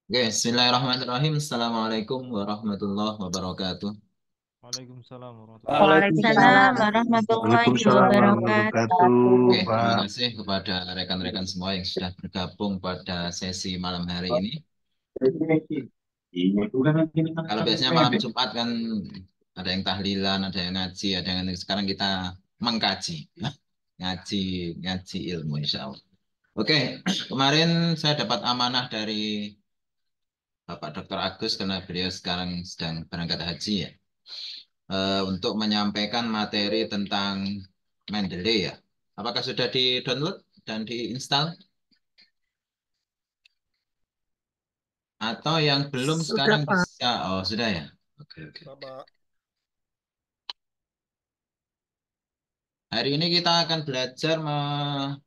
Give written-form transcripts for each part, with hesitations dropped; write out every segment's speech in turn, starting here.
Oke, Bismillahirrahmanirrahim. Assalamualaikum warahmatullahi wabarakatuh. Waalaikumsalam warahmatullahi wabarakatuh. Waalaikumsalam Waalaikumsalam. warahmatullahi Waalaikumsalam warahmatullahi wabarakatuh. Oke, wabarakatuh, terima Pak. kasih kepada rekan-rekan semua yang sudah bergabung pada sesi malam hari ini. Kalau biasanya malam Jumat kan ada yang tahlilan, ada yang ngaji, ada yang sekarang kita mengkaji, ngaji, ngaji ilmu, insya Allah. Oke, kemarin saya dapat amanah dari Bapak Dr. Agus karena beliau sekarang sedang berangkat haji ya. Untuk menyampaikan materi tentang Mendeley ya. Apakah sudah di-download dan diinstal? Atau yang belum Sudah, sekarang Pak. bisa? Oh, sudah ya? Oke, oke. Bapak, Hari ini kita akan belajar membuat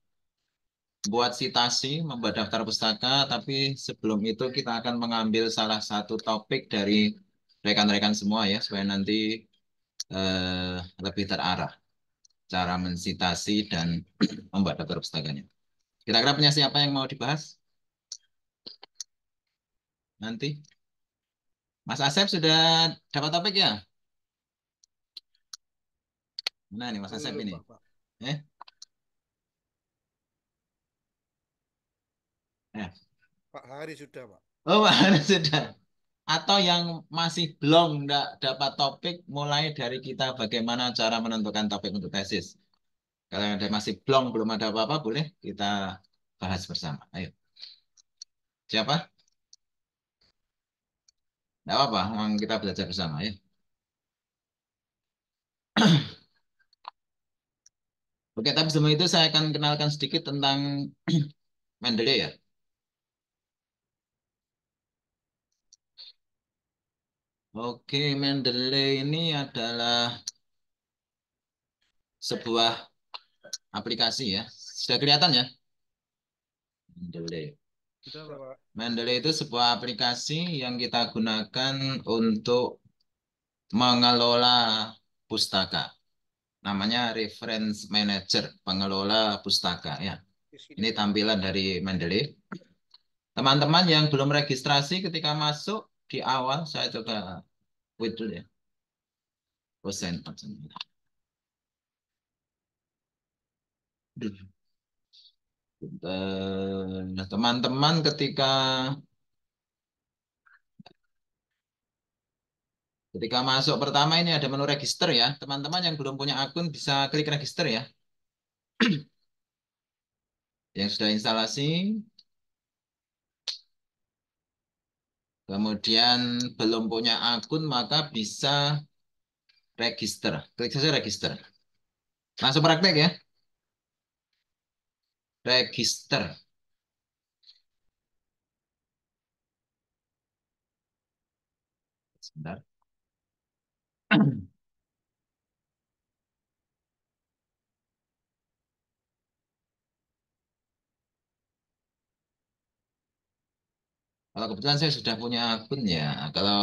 citasi, membuat daftar pustaka, tapi sebelum itu kita akan mengambil salah satu topik dari rekan-rekan semua ya, supaya nanti lebih terarah cara mensitasi dan membuat daftar pustakanya. Kira-kira punya siapa yang mau dibahas nanti? Mas Asep sudah dapat topik ya? Mana nih Mas Asep belum ini? Bapak. Eh? Eh. Pak Hari sudah Pak. Oh, mana sudah. Atau yang masih belum nggak dapat topik, mulai dari kita bagaimana cara menentukan topik untuk tesis. Kalau yang ada masih belum ada apa-apa, boleh kita bahas bersama. Ayo. Siapa? Nggak apa-apa, kita belajar bersama ya. Oke, tapi sebelum itu saya akan kenalkan sedikit tentang Mendeley ya. Oke, Mendeley ini adalah sebuah aplikasi ya. Sudah kelihatan ya? Mendeley. Sudah Pak. Mendeley itu sebuah aplikasi yang kita gunakan untuk mengelola pustaka. Namanya Reference Manager, pengelola pustaka ya. Di sini Ini Pak. tampilan dari Mendeley. Teman-teman yang belum registrasi ketika masuk di awal, saya coba quit dulu ya. Oh, sign out. Nah, teman-teman ketika masuk pertama ini ada menu register ya. Teman-teman yang belum punya akun bisa klik register ya. Yang sudah instalasi, kemudian belum punya akun maka bisa register. Klik saja register. Langsung praktek ya. Register. Sebentar. Kalau kebetulan saya sudah punya akun ya. Kalau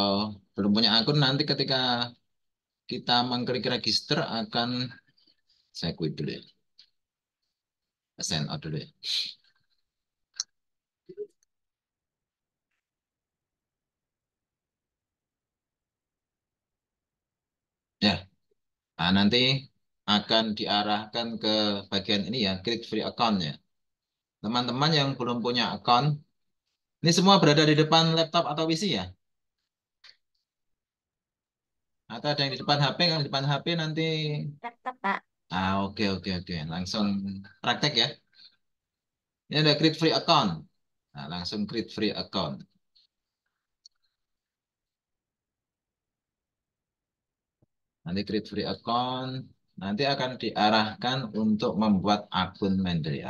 belum punya akun nanti ketika kita mengklik register akan saya quit dulu ya. Sign out dulu ya. Ya, nah, nanti akan diarahkan ke bagian ini ya, klik free account ya. Teman-teman yang belum punya account, ini semua berada di depan laptop atau PC ya? Atau ada yang di depan HP, kalau di depan HP nanti, Laptop, Pak. oke oke oke, langsung praktek ya. Ini ada create free account. Nah, langsung create free account. Nanti create free account, nanti akan diarahkan untuk membuat akun Mendeley.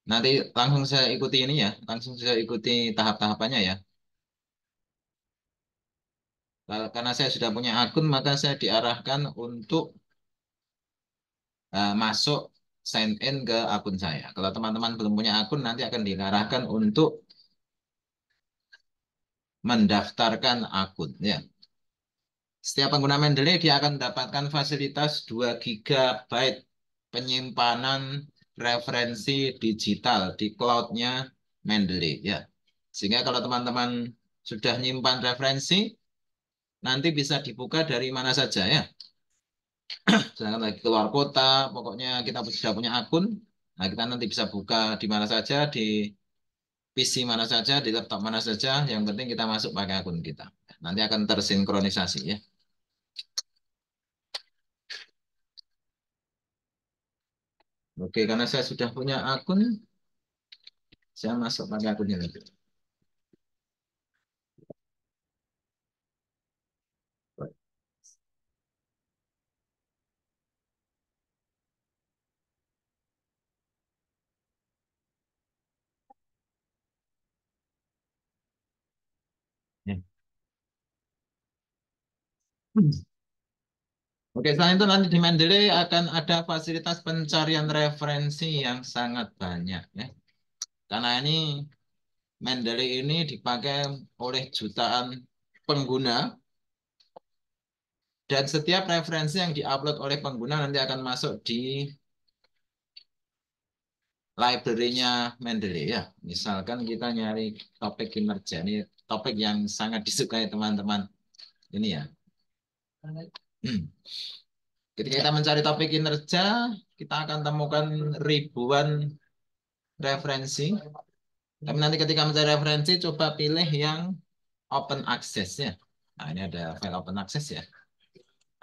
Nanti langsung saya ikuti ini ya, langsung saya ikuti tahap-tahapannya ya. Karena saya sudah punya akun, maka saya diarahkan untuk masuk sign in ke akun saya. Kalau teman-teman belum punya akun, nanti akan diarahkan untuk mendaftarkan akun. Ya. Setiap pengguna Mendeley dia akan mendapatkan fasilitas 2 gigabyte penyimpanan referensi digital di cloud-nya Mendeley. Ya. Sehingga kalau teman-teman sudah nyimpan referensi, nanti bisa dibuka dari mana saja ya. Sedangkan lagi keluar kota, pokoknya kita sudah punya akun, nah kita nanti bisa buka di mana saja, di PC mana saja, di laptop mana saja, yang penting kita masuk pakai akun kita. Nanti akan tersinkronisasi ya. Oke, karena saya sudah punya akun, saya masuk pakai akunnya nanti. Ya. Oke, selain itu nanti di Mendeley akan ada fasilitas pencarian referensi yang sangat banyak ya. Karena ini Mendeley ini dipakai oleh jutaan pengguna dan setiap referensi yang diupload oleh pengguna nanti akan masuk di library-nya Mendeley ya. Misalkan kita nyari topik kinerja ini topik yang sangat disukai teman-teman ini ya. Ketika kita mencari topik kinerja, kita akan temukan ribuan referensi. Tapi nanti ketika mencari referensi, coba pilih yang open access ya. Nah, ini ada file open access ya.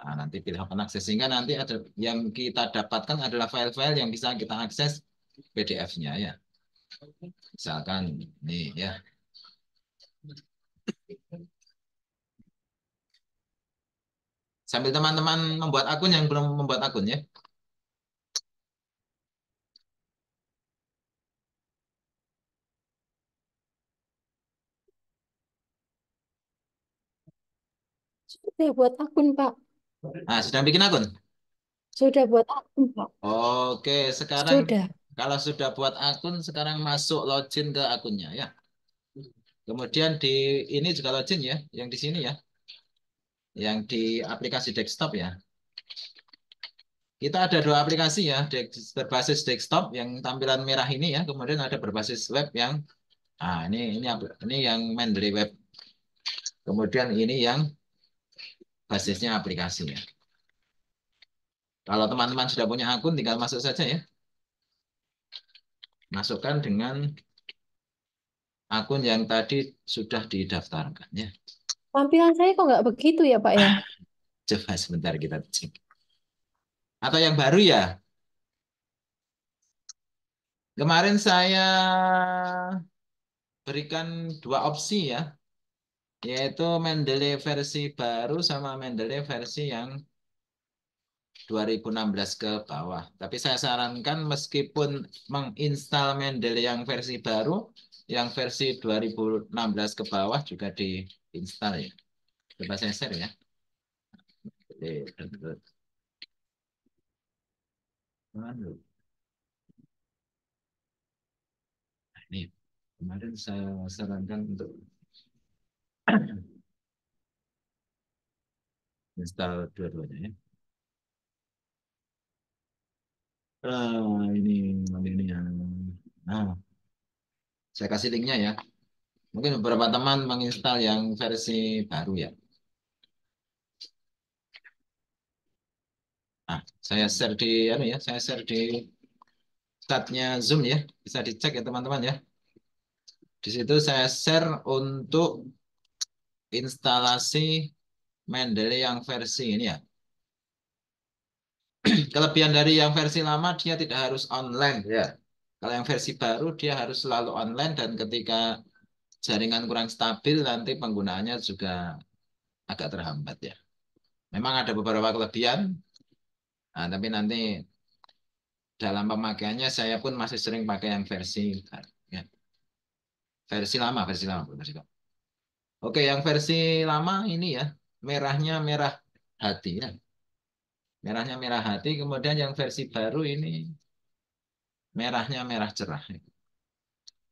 Nah, nanti pilih open access sehingga nanti ada yang kita dapatkan adalah file-file yang bisa kita akses PDF-nya ya. Misalkan nih ya. Sambil teman-teman membuat akun yang belum membuat akun ya. Sudah buat akun, Pak. Nah, sedang bikin akun. Sudah buat akun, Pak. Oke, sekarang Sudah. kalau sudah buat akun, sekarang masuk login ke akunnya ya. Kemudian di ini juga login ya, yang di sini ya, yang di aplikasi desktop ya. Kita ada dua aplikasi ya, berbasis desktop yang tampilan merah ini ya, kemudian ada berbasis web yang, ini yang Mendeley Web. Kemudian ini yang basisnya aplikasi ya. Kalau teman-teman sudah punya akun, tinggal masuk saja ya. Masukkan dengan akun yang tadi sudah didaftarkan ya. Tampilan saya kok nggak begitu ya, Pak ya? Coba sebentar kita cek. Atau yang baru ya. Kemarin saya berikan dua opsi ya, yaitu Mendeley versi baru sama Mendeley versi yang 2016 ke bawah. Tapi saya sarankan meskipun menginstal Mendeley yang versi baru, yang versi 2016 ke bawah juga diinstal ya. Coba saya share ya. Nah, ini kemarin saya sarankan untuk install dua-duanya ya. Ini yang. Nah, saya kasih linknya ya. Mungkin beberapa teman menginstal yang versi baru ya. Nah, saya share di chatnya Zoom ya. Bisa dicek ya teman-teman ya. Di situ saya share untuk instalasi Mendeley yang versi ini ya. Kelebihan dari yang versi lama dia tidak harus online ya. Kalau yang versi baru dia harus selalu online dan ketika jaringan kurang stabil nanti penggunaannya juga agak terhambat ya. Memang ada beberapa kelebihan, nah, tapi nanti dalam pemakaiannya saya pun masih sering pakai yang versi baru, ya. Versi lama, versi lama, versi lama. Oke, yang versi lama ini ya, merahnya merah hati ya. Merahnya merah hati, kemudian yang versi baru ini merahnya merah cerah.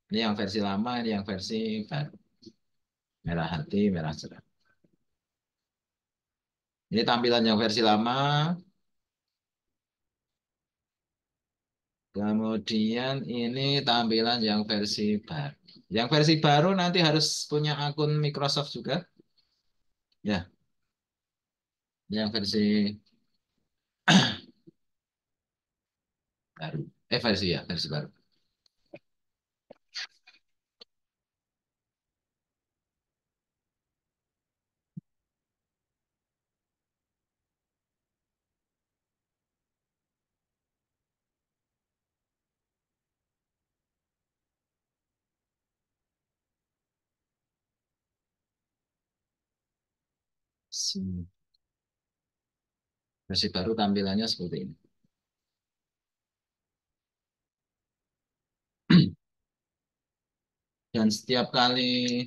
Ini yang versi lama, ini yang versi baru. Merah hati, merah cerah. Ini tampilan yang versi lama. Kemudian ini tampilan yang versi baru. Yang versi baru nanti harus punya akun Microsoft juga. Ya, yang versi baru. Versi baru. Versi baru tampilannya seperti ini. Dan setiap kali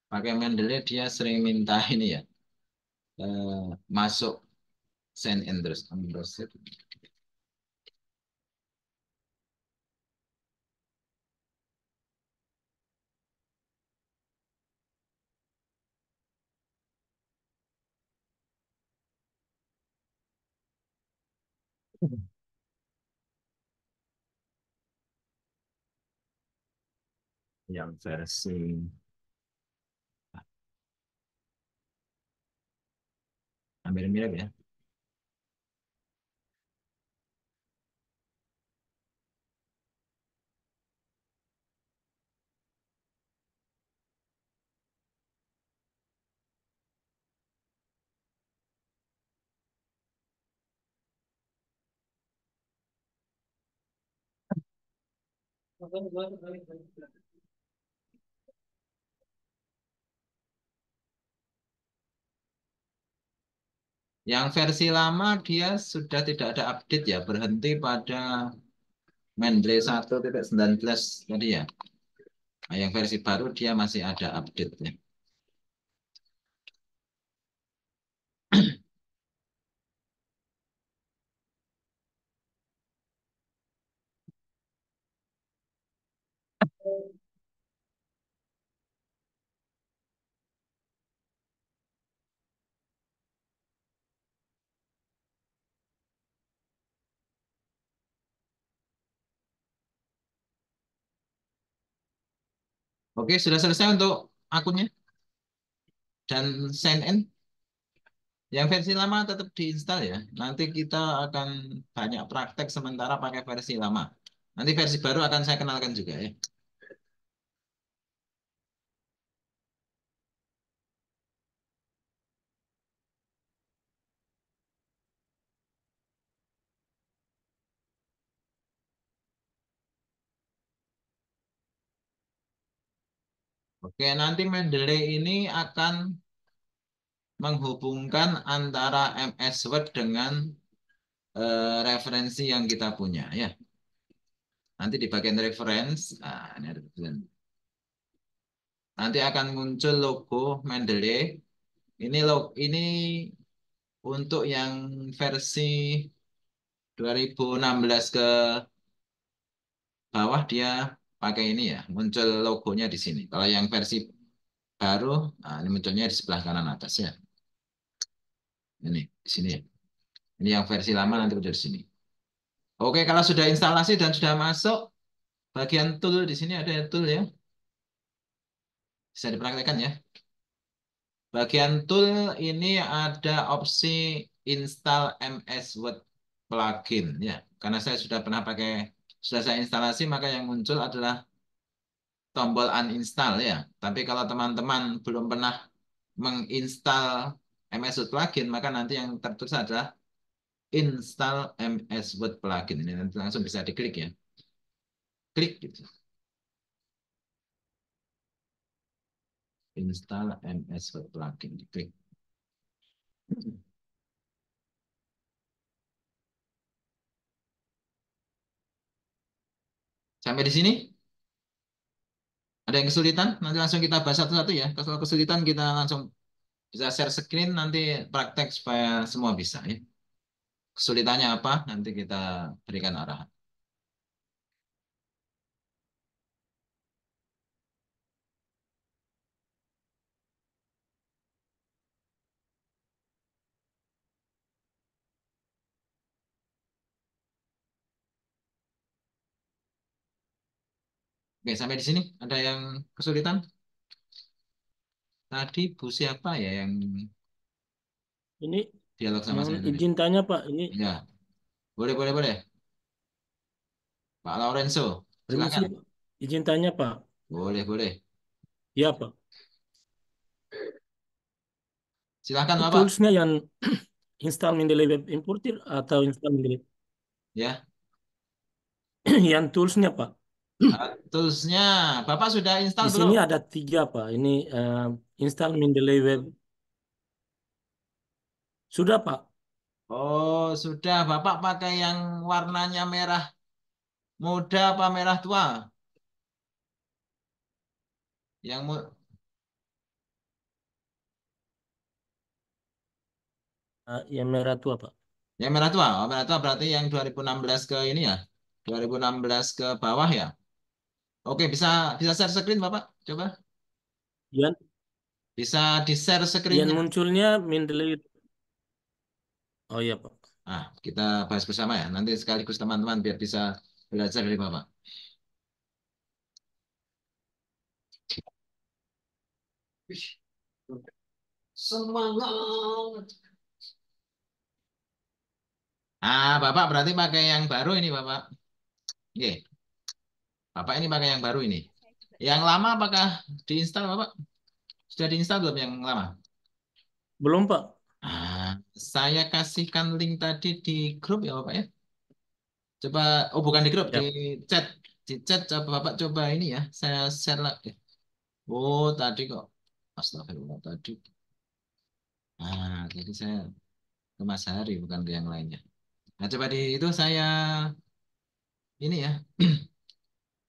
pakai Mendeley dia sering minta ini ya, masuk send interest. Yang versi hampir mirip ya. Yang versi lama dia sudah tidak ada update ya, berhenti pada Mendeley 1.19 tadi ya. Nah, yang versi baru dia masih ada update-nya. Oke, sudah selesai untuk akunnya dan sign in. Yang versi lama tetap diinstal ya. Nanti kita akan banyak praktek sementara pakai versi lama. Nanti versi baru akan saya kenalkan juga ya. Oke, nanti Mendeley ini akan menghubungkan antara MS Word dengan referensi yang kita punya ya. Nanti di bagian reference, ini ada nanti akan muncul logo Mendeley. Ini untuk yang versi 2016 ke bawah dia pakai ini ya, muncul logonya di sini. Kalau yang versi baru, nah ini munculnya di sebelah kanan atas ya. Ini di sini ya. Ini yang versi lama nanti muncul di sini. Oke, kalau sudah instalasi dan sudah masuk, bagian tool di sini ada tool ya. Bisa dipraktekkan ya. Bagian tool ini ada opsi install MS Word plugin ya. Karena saya sudah pernah pakai, sudah saya instalasi, maka yang muncul adalah tombol uninstall ya. Tapi kalau teman-teman belum pernah menginstal MS Word plugin, maka nanti yang tertulis adalah install MS Word plugin. Ini nanti langsung bisa diklik ya. Klik gitu. Install MS Word plugin. Diklik. Sampai di sini, ada yang kesulitan? Nanti langsung kita bahas satu-satu ya. Kalau kesulitan kita langsung bisa share screen, nanti praktek supaya semua bisa ya. Kesulitannya apa? Nanti kita berikan arahan. Oke, sampai di sini ada yang kesulitan? Tadi Bu siapa ya yang Ini dialog sama mohon saya tadi? izin tanya Pak, ini Ya, boleh, boleh, boleh. Pak Lorenzo, permisi silakan. Pak. Izin tanya Pak. Boleh, boleh. Ya Pak. Silakan Ini Bapak. toolsnya yang install Mendeley Web Importer atau install Mendeley? Ya, Yang toolsnya Pak. toolsnya Bapak sudah install Di sini belum? ada 3 Pak. Ini install Mendeley Web. Sudah Pak. Oh, sudah. Bapak pakai yang warnanya merah muda apa merah tua? Yang Yang merah tua Pak. yang merah tua. Oh, merah tua berarti yang 2016 ke ini ya. 2016 ke bawah ya. Oke, bisa bisa share screen Bapak. Coba. Yang Bisa di-share yang screen-nya. munculnya Mendeley. Oh iya Pak. Nah, kita bahas bersama ya. Nanti sekaligus teman-teman biar bisa belajar dari Bapak. Wih, semangat. Ah, Bapak berarti pakai yang baru ini, Bapak. Oke, Bapak ini pakai yang baru ini. Yang lama apakah diinstal, Bapak? Sudah diinstal belum yang lama? Belum Pak. Ah, saya kasihkan link tadi di grup ya, Bapak ya. Coba, oh bukan di grup, di Ya. chat. Di chat, coba Bapak coba ini ya. Saya share lagi. Oh, tadi kok. Astagfirullah, tadi. Tadi saya ke Mas Hari, bukan ke yang lainnya. Nah, coba di itu saya ini ya,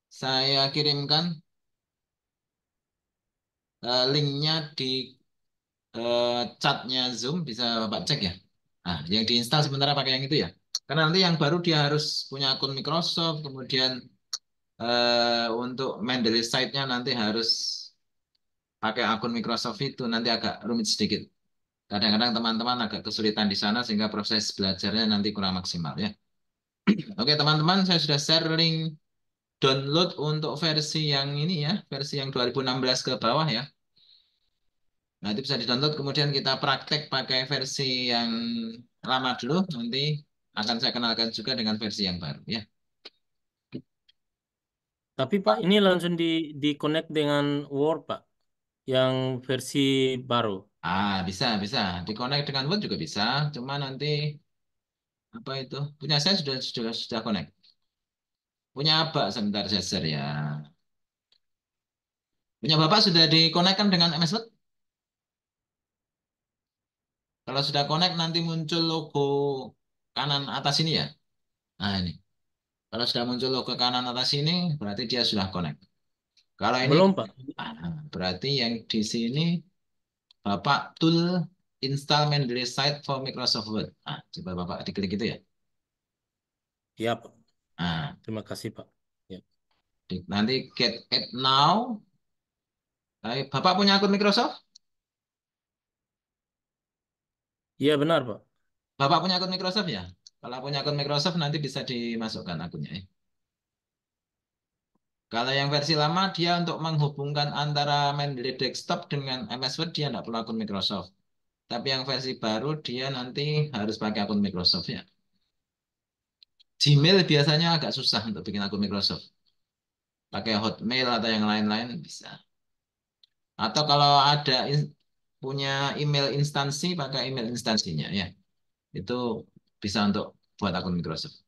saya kirimkan linknya di chatnya Zoom, bisa Bapak cek ya. Nah, yang diinstal sementara pakai yang itu ya. Karena nanti yang baru dia harus punya akun Microsoft, kemudian untuk Mendeley site-nya nanti harus pakai akun Microsoft itu, nanti agak rumit sedikit. Kadang-kadang teman-teman agak kesulitan di sana sehingga proses belajarnya nanti kurang maksimal ya. Oke, teman-teman, saya sudah share link download untuk versi yang ini ya, versi yang 2016 ke bawah ya. Nah, itu bisa di-download, kemudian kita praktek pakai versi yang lama dulu, nanti akan saya kenalkan juga dengan versi yang baru ya. Tapi Pak, ini langsung di connect dengan Word Pak, yang versi baru. Bisa, bisa. Di-connect dengan Word juga bisa, cuma nanti apa itu? Punya saya sudah connect. Punya apa? Sebentar saya share ya. Punya Bapak sudah di-connect-kan dengan MS Word? Kalau sudah connect nanti muncul logo kanan atas ini ya. Nah, ini. Kalau sudah muncul logo kanan atas ini, berarti dia sudah connect. Kalau ini, Belum Pak. berarti yang di sini Bapak tool install Mendeley site for Microsoft Word. Coba Bapak diklik itu ya. Ya Pak. Nah, Terima kasih Pak. Ya. nanti get it now. Bapak punya akun Microsoft? Iya benar Pak. Bapak punya akun Microsoft ya? Kalau punya akun Microsoft nanti bisa dimasukkan akunnya ya. Kalau yang versi lama dia untuk menghubungkan antara Mendeley desktop dengan MS Word dia tidak perlu akun Microsoft. Tapi yang versi baru dia nanti harus pakai akun Microsoft ya. Gmail biasanya agak susah untuk bikin akun Microsoft. Pakai Hotmail atau yang lain-lain bisa. Atau kalau ada punya email instansi, pakai email instansinya ya. Itu bisa untuk buat akun Microsoft.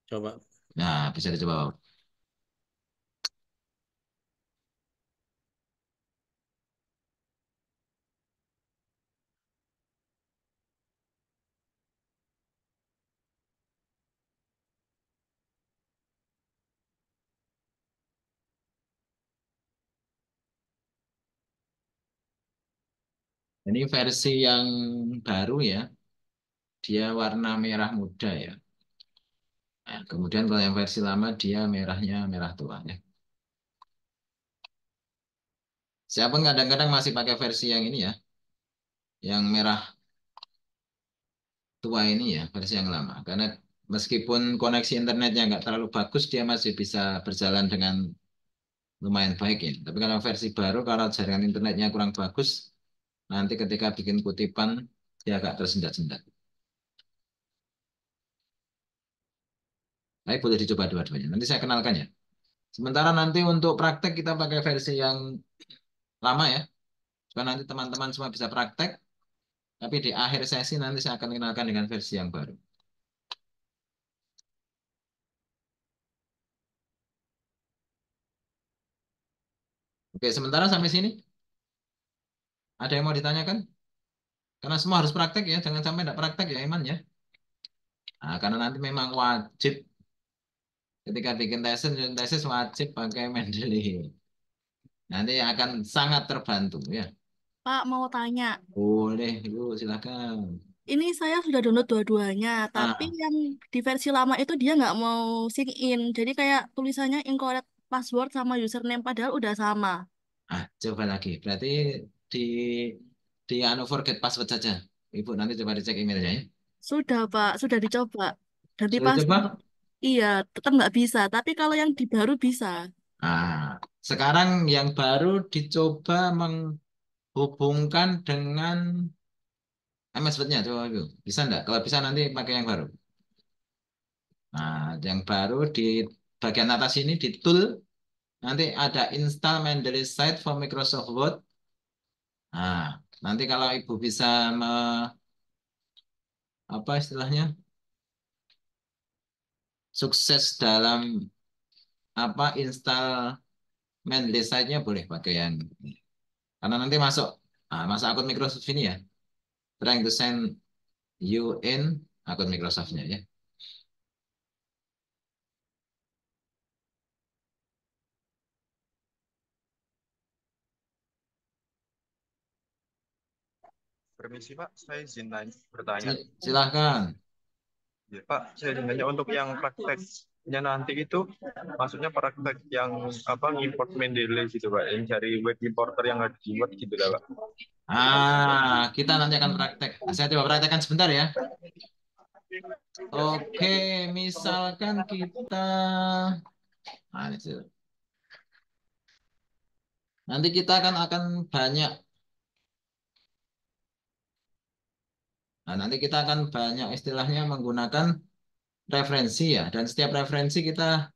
Coba. Nah, bisa dicoba. Ini versi yang baru ya. Dia warna merah muda ya. Nah, kemudian kalau yang versi lama dia merahnya merah tua ya. Saya pun kadang-kadang masih pakai versi yang ini ya, yang merah tua ini ya, versi yang lama. Karena meskipun koneksi internetnya nggak terlalu bagus, dia masih bisa berjalan dengan lumayan baik ya. Tapi kalau versi baru, kalau jaringan internetnya kurang bagus, nanti ketika bikin kutipan, dia agak tersendat-sendat. Tapi boleh dicoba dua-duanya. Nanti saya kenalkan ya. Sementara nanti untuk praktek kita pakai versi yang lama ya. Supaya nanti teman-teman semua bisa praktek. Tapi di akhir sesi nanti saya akan kenalkan dengan versi yang baru. Oke, sementara sampai sini. Ada yang mau ditanyakan? Karena semua harus praktek ya. Jangan sampai tidak praktek ya, Iman ya. Nah, karena nanti memang wajib ketika bikin tesis wajib pakai Mendeley. Nanti akan sangat terbantu ya. Pak, mau tanya. Boleh, Ibu, silakan. Ini saya sudah download dua-duanya, tapi Ah, yang di versi lama itu dia nggak mau sign in. Jadi kayak tulisannya incorrect password sama username padahal udah sama. coba lagi. Berarti di forget password saja. Ibu nanti coba dicek emailnya ya. Sudah, Pak, sudah dicoba. Ganti Sudah coba? password. Iya, tetap nggak bisa. Tapi kalau yang di baru bisa. Nah, sekarang yang baru dicoba menghubungkan dengan MS Word-nya. Coba Ibu. Bisa enggak? Kalau bisa nanti pakai yang baru. Nah, yang baru di bagian atas ini di tool nanti ada install Mendeley Site for Microsoft Word. Nah, nanti kalau Ibu bisa apa istilahnya? Sukses dalam apa install Mendeley Site-nya boleh pakai yang ini. Karena nanti masuk akun Microsoft ini ya. Trying to send you in akun Microsoft-nya ya. Permisi Pak, saya izin bertanya. Silahkan. Ya, Pak, saya izin tanya untuk yang prakteknya nanti itu, maksudnya praktek yang apa import Mendeley gitu Pak, yang cari web importer yang ada di Word gitu lah Pak. Kita nanti akan praktek. Saya coba praktekkan sebentar ya. Oke, misalkan kita ini sih. Nanti kita akan banyak. Nah, nanti kita akan banyak istilahnya menggunakan referensi ya. Dan setiap referensi kita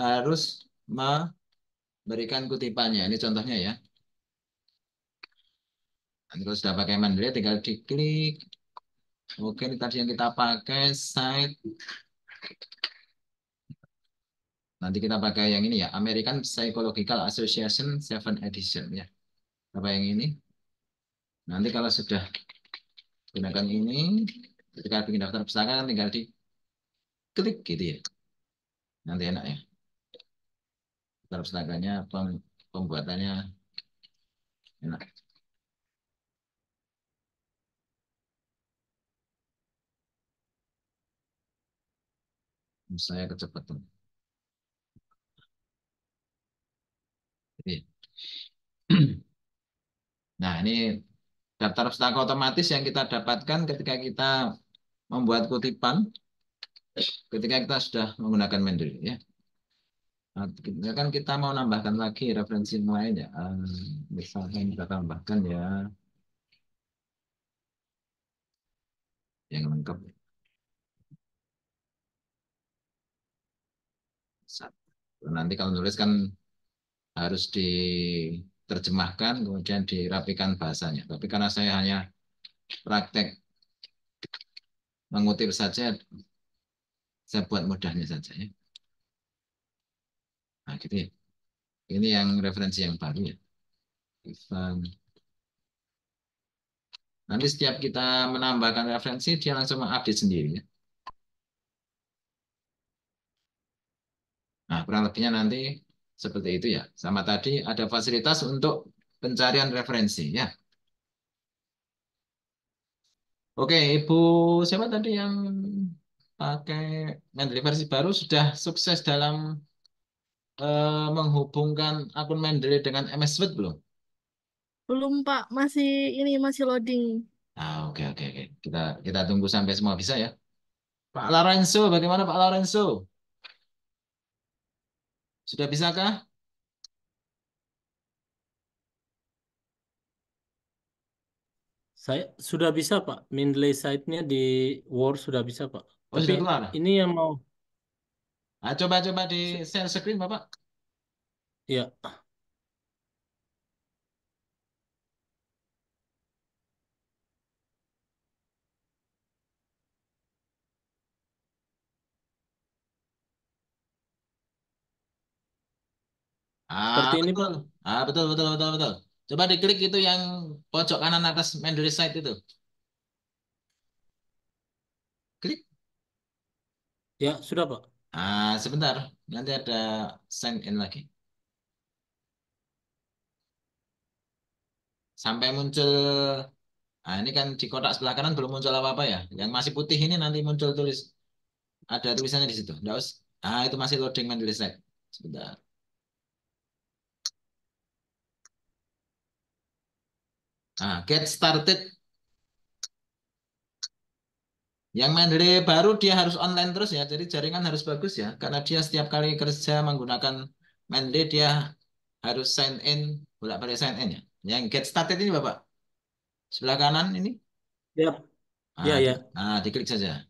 harus memberikan kutipannya. Ini contohnya ya. Nanti kalau sudah pakai Mendeley tinggal diklik. Oke, ini tadi yang kita pakai site. Nanti kita pakai yang ini ya, American Psychological Association 7 Edition ya. Apa yang ini? Nanti kalau sudah gunakan ini, ketika bikin daftar pustaka kan tinggal diklik gitu ya. Nanti enak ya. Daftar pustakanya, pembuatannya enak. Saya kecepatan. Jadi, nah ini daftar pustaka otomatis yang kita dapatkan ketika kita membuat kutipan, ketika kita sudah menggunakan Mendeley ya. Nah, kan kita mau nambahkan lagi referensi lain ya. Misalkan kita tambahkan ya yang lengkap. Nanti kalau nulis kan harus diterjemahkan, kemudian dirapikan bahasanya. Tapi karena saya hanya praktek mengutip saja, saya buat mudahnya saja ya. Nah, gitu ya. Ini yang referensi yang baru ya. Nanti setiap kita menambahkan referensi, dia langsung mengupdate sendiri ya. Nah, kurang lebihnya nanti seperti itu ya. Sama tadi ada fasilitas untuk pencarian referensi ya. Oke, Ibu siapa tadi yang pakai Mendeley versi baru sudah sukses dalam menghubungkan akun Mendeley dengan MS Word belum? Belum, Pak. Masih loading. Oke. Kita tunggu sampai semua bisa ya. Pak Lorenzo, bagaimana Pak Lorenzo? Sudah bisakah? Saya sudah bisa Pak. Mendeley site-nya di Word sudah bisa Pak. Oh, Tapi sudah keluar. ini yang mau, Nah, coba-coba di share screen, Bapak. ya Ah, seperti ini betul. Pak. Ah, betul, betul, betul, betul. Coba diklik itu yang pojok kanan atas Mendeley site itu. Klik. Ya sudah Pak. Ah, sebentar. Nanti ada sign in lagi. Sampai muncul. Ah, ini kan di kotak sebelah kanan belum muncul apa-apa ya. Yang masih putih ini nanti muncul tulis. Ada tulisannya di situ. Nggak Ah, itu masih loading Mendeley site. Sebentar. Ah, get started. Yang Mendeley baru dia harus online terus ya. Jadi jaringan harus bagus ya. Karena dia setiap kali kerja menggunakan Mendeley dia harus sign in, bolak-balik sign in ya. Yang get started ini Bapak, sebelah kanan ini. Ya, Ah, ya, ya. diklik saja.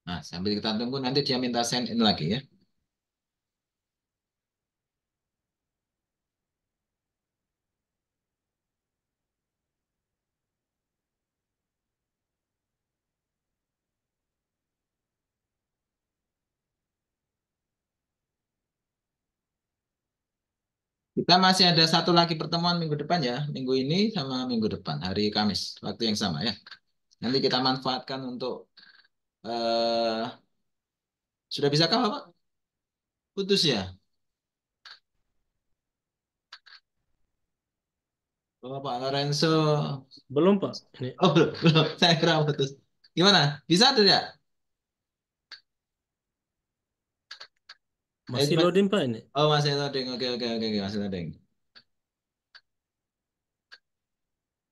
Nah, sambil kita tunggu nanti dia minta sign in lagi ya. Kita masih ada satu lagi pertemuan minggu depan ya. Minggu ini sama minggu depan, hari Kamis, waktu yang sama ya. Nanti kita manfaatkan untuk sudah bisakah Bapak? Putus ya? Bapak Lorenzo. Belum Pak. Ini Oh, belum, belum. Saya kira putus. Gimana? Bisa tidak? masih loading Pak ini. Oh, masih loading. Oke, oke, oke, oke, masih loading.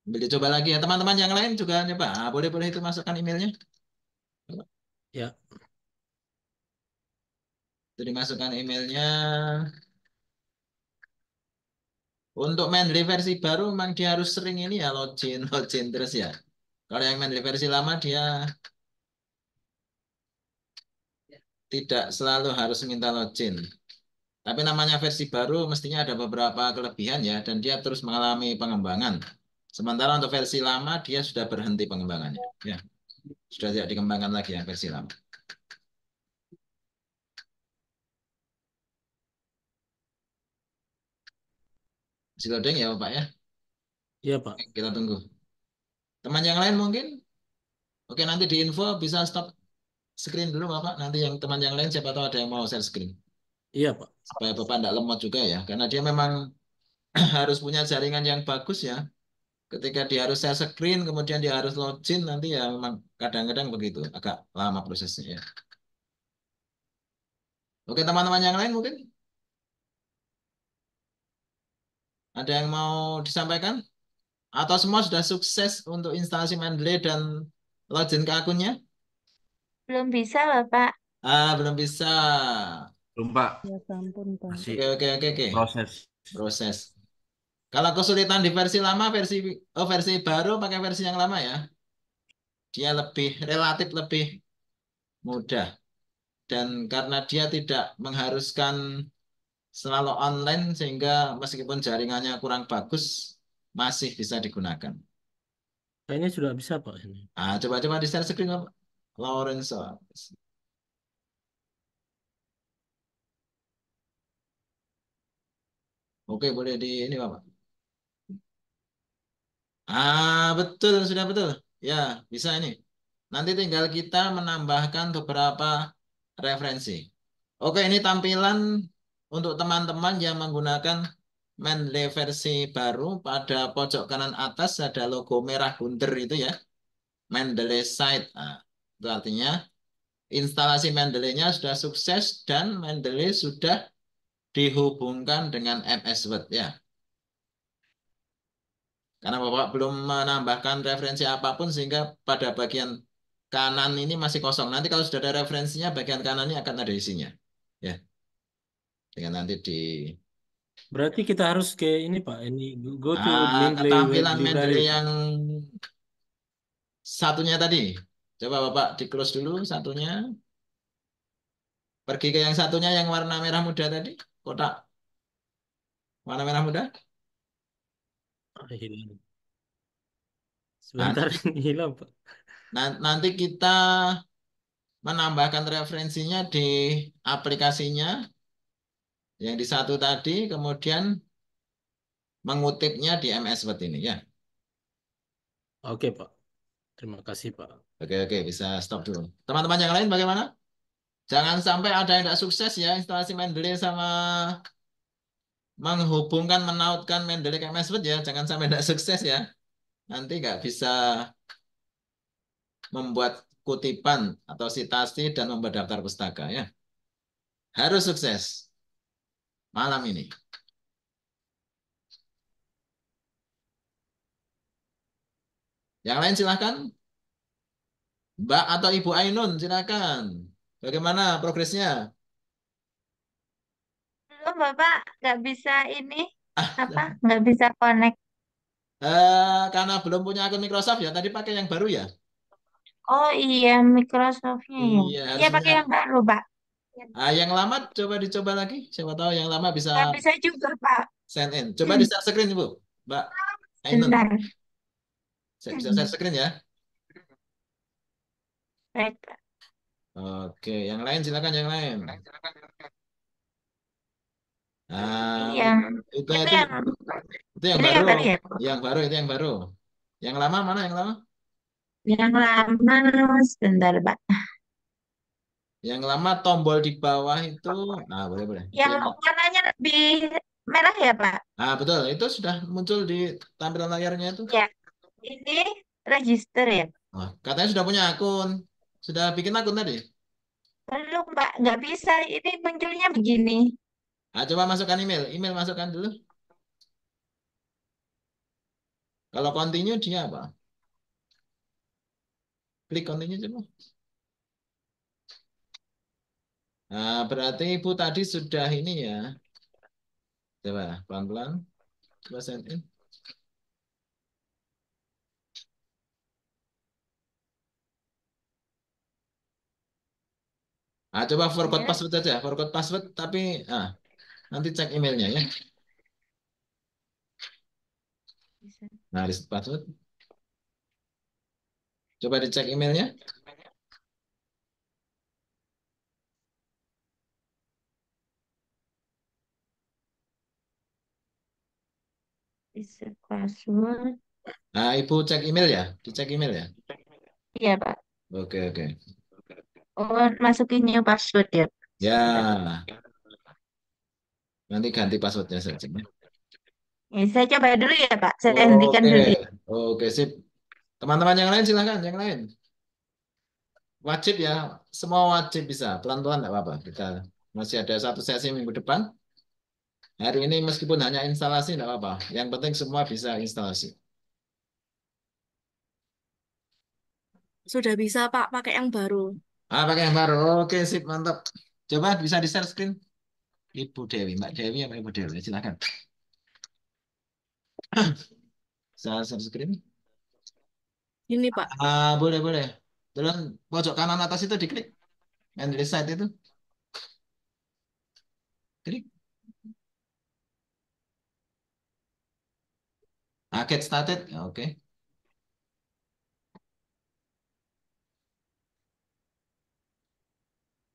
Ambil dicoba lagi ya. Teman-teman yang lain juga nyoba. Ah, boleh-boleh itu masukkan emailnya. Ya, Itu dimasukkan emailnya. Untuk Mendeley versi baru memang dia harus sering ini ya login, login terus ya. Kalau yang Mendeley versi lama dia tidak selalu harus minta login. Tapi namanya versi baru mestinya ada beberapa kelebihan ya dan dia terus mengalami pengembangan. Sementara untuk versi lama dia sudah berhenti pengembangannya. Ya, sudah tidak dikembangkan lagi yang versi lama. Masih loading ya Bapak ya. iya Pak. Kita tunggu. Teman yang lain mungkin? Oke, nanti di info bisa stop screen dulu Bapak. Nanti yang teman yang lain siapa tahu ada yang mau share screen. Iya Pak. Supaya Bapak tidak lemot juga ya. Karena dia memang harus punya jaringan yang bagus ya. Ketika dia harus share screen, kemudian dia harus login, nanti ya memang kadang-kadang begitu. Agak lama prosesnya ya. Oke, teman-teman yang lain mungkin? Ada yang mau disampaikan? Atau semua sudah sukses untuk instalasi Mendeley dan login ke akunnya? Belum bisa, Bapak. Ah, belum bisa. Belum, Pak. Ya ampun, Pak. Masih Oke, oke, oke, oke. proses. Proses. Kalau kesulitan di versi lama, versi baru pakai versi yang lama ya. Dia lebih relatif lebih mudah dan karena dia tidak mengharuskan selalu online sehingga meskipun jaringannya kurang bagus masih bisa digunakan. Kayaknya sudah bisa Pak ini. Coba-coba di share screen Bapak. Lorenzo. Oke, boleh di ini Bapak. Betul, sudah betul. Ya, bisa ini. Nanti tinggal kita menambahkan beberapa referensi. Oke, ini tampilan untuk teman-teman yang menggunakan Mendeley versi baru. Pada pojok kanan atas ada logo merah bundar itu ya. Mendeley Site. Itu artinya instalasi Mendeley-nya sudah sukses dan Mendeley sudah dihubungkan dengan MS Word ya. Karena Bapak belum menambahkan referensi apapun sehingga pada bagian kanan ini masih kosong. Nanti kalau sudah ada referensinya, bagian kanan ini akan ada isinya. Ya, dengan nanti di Berarti kita harus ke ini Pak, ini go to Mendeley Web ketampilan Library Mendeley Pak. yang satunya tadi. Coba Bapak di close dulu satunya. Pergi ke yang satunya yang warna merah muda tadi. Kotak warna merah muda. Ah, hilang. Nah, Sebentar ini hilang Pak. nanti kita menambahkan referensinya di aplikasinya yang di satu tadi, kemudian mengutipnya di MS Word ini ya. Oke Pak, terima kasih Pak. Oke, bisa stop dulu. Teman-teman yang lain bagaimana? Jangan sampai ada yang tidak sukses ya instalasi Mendeley sama menghubungkan, menautkan Mendeley ke MS Word ya. Jangan sampai tidak sukses ya. Nanti nggak bisa membuat kutipan atau sitasi dan membuat daftar pustaka ya. Harus sukses malam ini. Yang lain silahkan. Mbak atau Ibu Ainun silakan. Bagaimana progresnya? Belum Bapak nggak bisa ini apa? Ah, Nggak bisa connect. karena belum punya akun Microsoft ya. Tadi pakai yang baru ya. Oh iya, Microsoft-nya ya. Iya, Iya harus punya. pakai yang baru, Pak. Yang lama coba dicoba lagi. Siapa tahu yang lama bisa Nggak bisa juga, Pak. sign in. Coba di share screen Ibu. Mbak Ainun. Bentar. Saya bisa share screen ya. Baik, Pak. Oke, yang lain silakan yang lain. Nah, Iya. itu Itu itu yang itu yang itu baru. yang tadi ya. Yang baru itu yang baru. Yang lama mana yang lama? Yang lama sebentar, Pak. Yang lama tombol di bawah itu. Nah, boleh boleh. Itu Yang yang warnanya lebih merah ya, Pak? betul. Itu sudah muncul di tampilan layarnya itu. Ya. Ini register ya. Oh, katanya sudah punya akun. Sudah bikin akun tadi. Belum, Pak. Nggak bisa. Ini munculnya begini. Coba masukkan email. Email masukkan dulu. Kalau continue dia apa? Klik continue coba. Nah, berarti Ibu tadi sudah ini ya. Coba pelan-pelan. Coba sign in. Coba forgot Ya, password saja. Forgot password tapi nanti cek emailnya ya. bisa. Nah, reset password. Coba dicek emailnya. Bisa password. Nah, Ibu cek email ya. Dicek email ya. Iya, Pak. Oke. Oh, masukin new password ya. Sebentar. Ya, nanti ganti passwordnya saja. Ya, saya coba dulu ya, Pak. Saya hentikan Oke, dulu ya. oke sip. Teman-teman yang lain silakan, yang lain. Wajib ya, semua wajib bisa. Pelan-pelan tidak apa-apa. Kita masih ada satu sesi minggu depan. Hari ini meskipun hanya instalasi tidak apa-apa. Yang penting semua bisa instalasi. Sudah bisa Pak pakai yang baru. Pakai yang baru. Oke, sip, mantap. Coba bisa di share screen. Ibu Dewi, Mbak Dewi apa Ibu Dewi? Silakan. Bisa share screen. Ini Pak. Boleh. Terus pojok kanan atas itu diklik. Yang di site itu. Klik. Get started. Oke.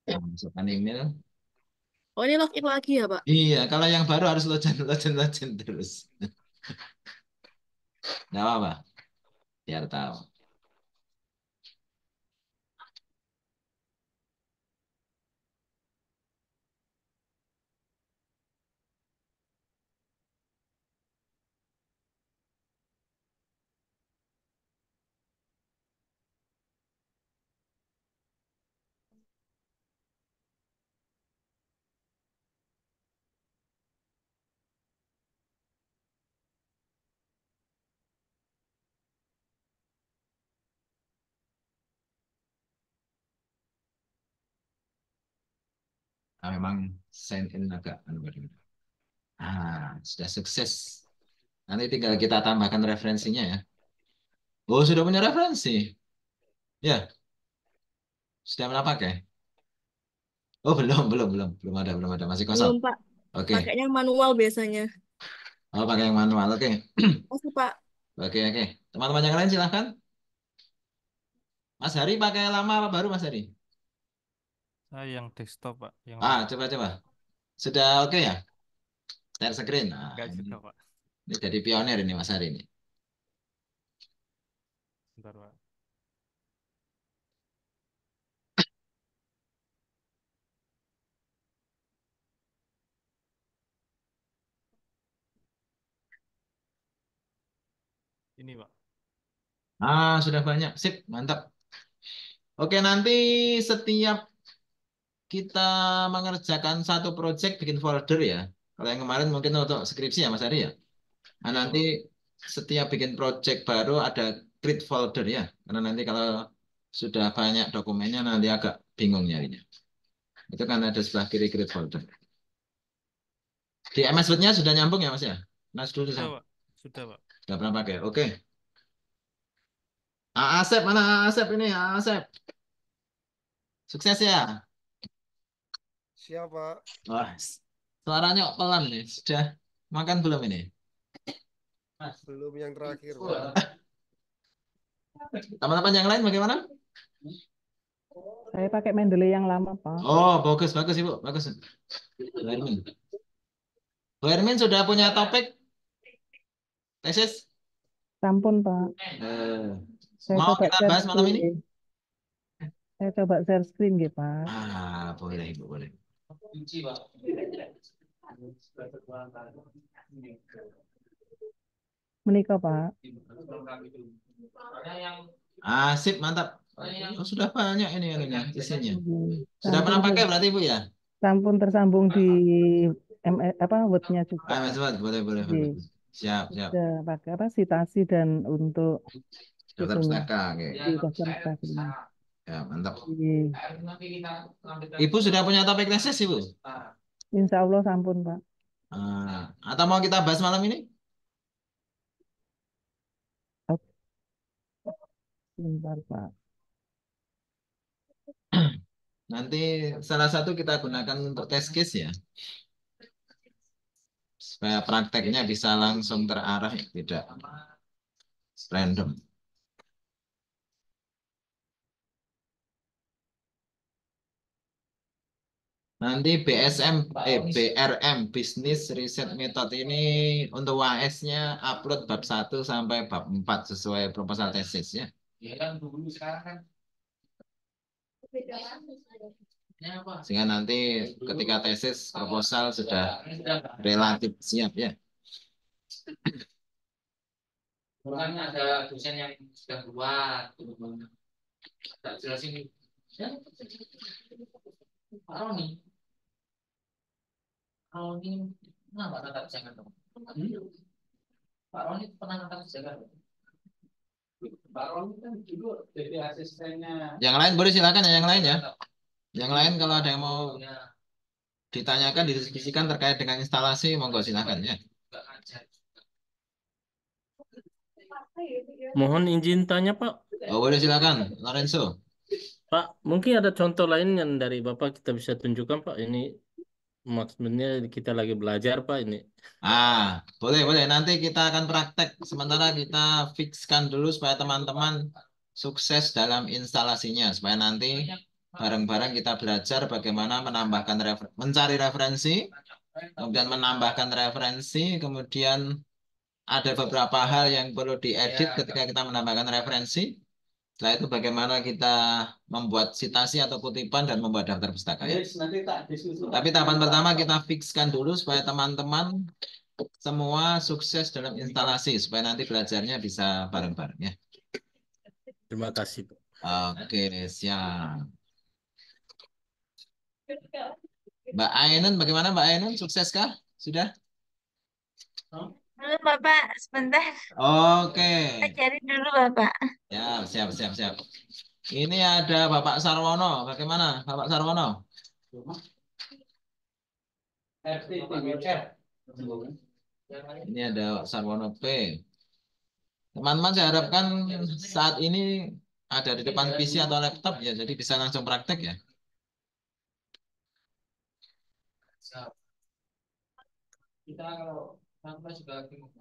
Masukkan email. Oh ini login lagi ya Pak? Iya, kalau yang baru harus login terus. Nggak apa-apa, biar tahu. Nah, memang sign in agak sudah sukses. Nanti tinggal kita tambahkan referensinya ya. Oh, sudah punya referensi. Ya, sudah pernah pakai. Oh, belum ada, masih kosong. Belum, Pak. Oke. Pakainya manual biasanya. Oh, pakai yang manual. Oke. Masih, Pak. Oke. Teman-teman yang lain silahkan. Mas Hari pakai lama apa baru Mas Hari? Saya yang desktop, Pak. Yang lama. Coba. Sudah oke ya? Share screen. Enggak juga, Pak. Ini jadi pionir ini Mas Hari ini. Bentar, Pak. Ini, Pak. Sudah banyak. Sip, mantap. Oke, nanti setiap kita mengerjakan satu project bikin folder ya. Kalau yang kemarin mungkin untuk skripsi ya Mas Ari ya. Nah, Iya, nanti Pak. setiap bikin project baru ada create folder ya. Karena nanti kalau sudah banyak dokumennya nanti agak bingung nyarinya. Itu kan ada sebelah kiri create folder. Di MS Word-nya sudah nyambung ya Mas ya? Mas dulu Sudah, Pak. Sudah, Pak. sudah pernah pakai. Oke. Asep mana Asep ini? Asep. Sukses ya. Siapa? Wah, suaranya kok pelan nih. Sudah makan belum ini? Belum yang terakhir, Pak. Teman-teman yang lain bagaimana? Saya pakai Mendeley yang lama, Pak. Oh, bagus Ibu, bagus. Bu Hermin. Bu Hermin sudah punya topik tesis? Sampun, Pak. Saya Mau coba kita share bahas malam ini? screen. Saya coba share screen, gitu, Pak. Boleh Ibu, boleh. Menikah, Pak. Sip, mantap. Oh, sudah banyak ini anunya, isinya. Sudah Sampun pernah pakai berarti Ibu ya? Sampun tersambung di Word-nya juga. MS Word, boleh. Iya. Siap. Sudah pakai citasi dan untuk Daftar itunya. pustaka, oke. Di daftar pustaka. Ya, mantap. Iya. Ibu sudah punya topik tesis, Ibu? Insya Allah sampun, Pak. Atau mau kita bahas malam ini? Bentar, Pak. Nanti salah satu kita gunakan untuk test case ya. Supaya prakteknya bisa langsung terarah, tidak random. Nanti BRM, Business Research Method ini untuk UAS-nya upload bab 1 sampai bab 4 sesuai proposal tesis ya. Sehingga nanti ketika tesis proposal sudah relatif siap ya. Makanya ada dosen yang sudah buat, tak jelasin. Pak Roni, kenapa tetap jangan dong? Pak Roni pernah tetap jangan dong? Pak Roni kan dulu jadi asistennya. Yang lain boleh silakan ya, yang lain ya. Yang lain kalau ada yang mau ditanyakan, didiskusikan terkait dengan instalasi, monggo silakan ya. Mohon izin tanya, Pak. Oh, boleh silakan, Lorenzo. Pak, mungkin ada contoh lain yang dari Bapak kita bisa tunjukkan, Pak. Ini maksudnya kita lagi belajar, Pak, ini. Boleh. Nanti kita akan praktek. Sementara kita fixkan dulu supaya teman-teman sukses dalam instalasinya. Supaya nanti bareng-bareng kita belajar bagaimana mencari referensi, kemudian menambahkan referensi, kemudian ada beberapa hal yang perlu diedit ketika kita menambahkan referensi. Setelah itu bagaimana kita membuat citasi atau kutipan dan membuat daftar pustaka ya. Tapi tahapan pertama kita fixkan dulu supaya teman-teman semua sukses dalam instalasi supaya nanti belajarnya bisa bareng-bareng ya. Terima kasih, Pak. Oke, siap. Mbak Ainun, bagaimana Mbak Ainun? Sukseskah? Sudah? Halo Bapak, sebentar. Oke. Cari dulu Bapak. Ya, siap. Ini ada Bapak Sarwono. Bagaimana Bapak Sarwono? RTTWR. Ini ada Sarwono P. Teman-teman saya harapkan saat ini ada di depan PC atau laptop ya, jadi bisa langsung praktek ya. Kita kalau sampai juga bingung.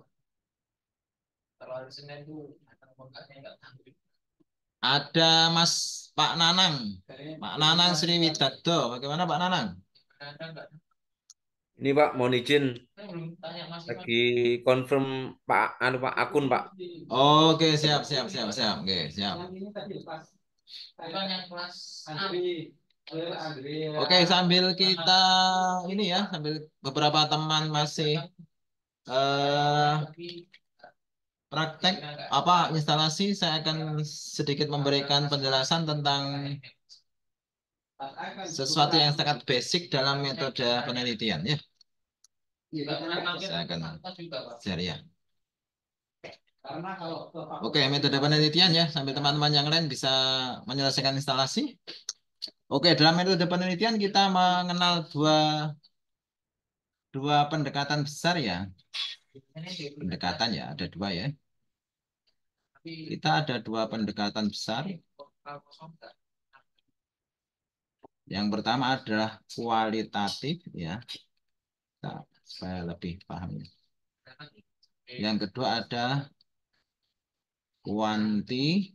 Kalau hari Senin itu nggak tahu. Ada Mas Pak Nanang, Pak Nanang Sriwidakdo. Bagaimana Pak Nanang? Ini Pak, mohon izin Saya belum tanya Mas Iman. lagi confirm Pak akun Pak. Oke, siap. Oke, siap. Bukan yang kelas Oke, sambil kita ini ya, sambil beberapa teman masih praktek apa instalasi, saya akan sedikit memberikan penjelasan tentang sesuatu yang sangat basic dalam metode penelitian ya. Saya akan share ya. Oke, metode penelitian ya, sambil teman-teman yang lain bisa menyelesaikan instalasi. Oke, dalam metode penelitian kita mengenal dua pendekatan besar ya. Pendekatan ya, ada dua ya. Kita ada dua pendekatan besar. Yang pertama adalah kualitatif ya. Nah, supaya lebih paham. Yang kedua ada kuantitatif.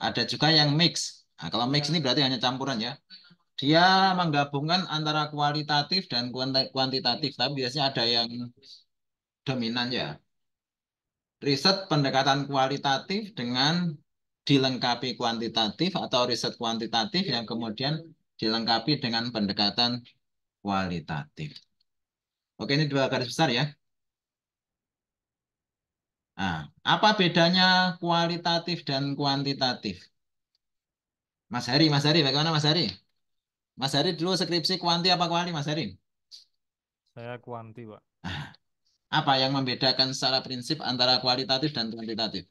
Ada juga yang mix. Nah, kalau mix ini berarti hanya campuran ya. Dia menggabungkan antara kualitatif dan kuantitatif, tapi biasanya ada yang dominan ya. Riset pendekatan kualitatif dengan dilengkapi kuantitatif atau riset kuantitatif yang kemudian dilengkapi dengan pendekatan kualitatif. Oke, ini dua garis besar ya. Nah, apa bedanya kualitatif dan kuantitatif? Mas Hari, bagaimana Mas Hari? Mas Hari dulu skripsi kuanti apa kuali, Mas Hari? Saya kuanti, Pak. Apa yang membedakan secara prinsip antara kualitatif dan kuantitatif?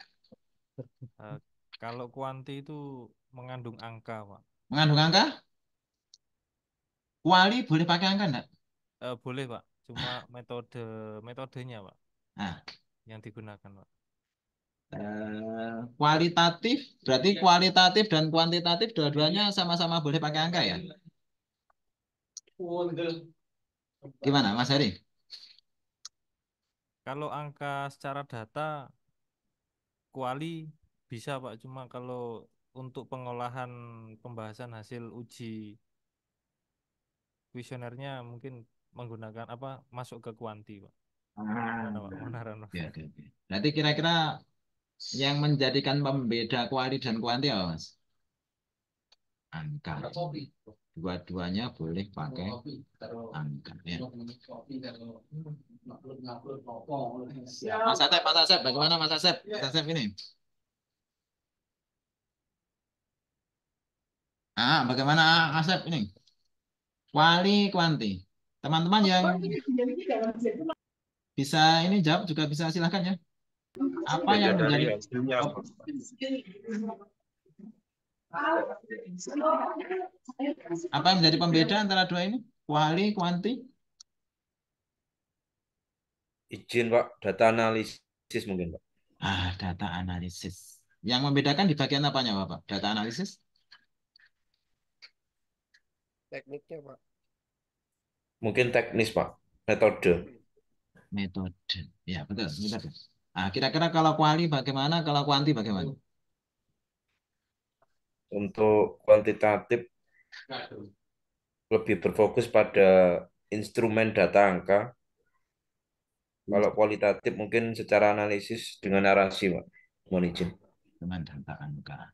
Kalau kuanti itu mengandung angka, Pak. Mengandung angka? Kuali boleh pakai angka enggak? Boleh, Pak. Cuma metodenya, Pak, Nah, yang digunakan, Pak. kualitatif, berarti kualitatif dan kuantitatif dua-duanya sama-sama boleh pakai angka ya? Gimana, Mas Hari? Kalau angka secara data, kuali bisa, Pak. Cuma kalau untuk pengolahan pembahasan hasil uji kuesionernya mungkin menggunakan apa masuk ke kuanti, Pak. Gimana, Pak? Kebenaran, Pak? Ya, oke. Berarti kira-kira yang menjadikan pembeda kuali dan kuanti apa, Mas? Angka. Dua-duanya boleh pakai angka ya. Mas Asep, bagaimana Mas Asep? Mas Asep ini. Bagaimana Asep ini? Kuali, kuanti. Teman-teman yang bisa ini jawab juga bisa silahkan ya. Apa Beda yang dari menjadi hasilnya apa? apa yang menjadi pembeda antara dua ini? Kuali, kuanti? Izin Pak, data analisis mungkin Pak. Data analisis. Yang membedakan di bagian apanya, Bapak? Data analisis? Tekniknya, Pak. Mungkin teknis Pak, metode. Metode. Ya, betul. Metode. Kira-kira kalau kuali bagaimana? Kalau kuanti bagaimana? Untuk kuantitatif lebih berfokus pada instrumen data angka. Kalau kualitatif mungkin secara analisis dengan narasi Pak. Mohon izin. Dengan data angka.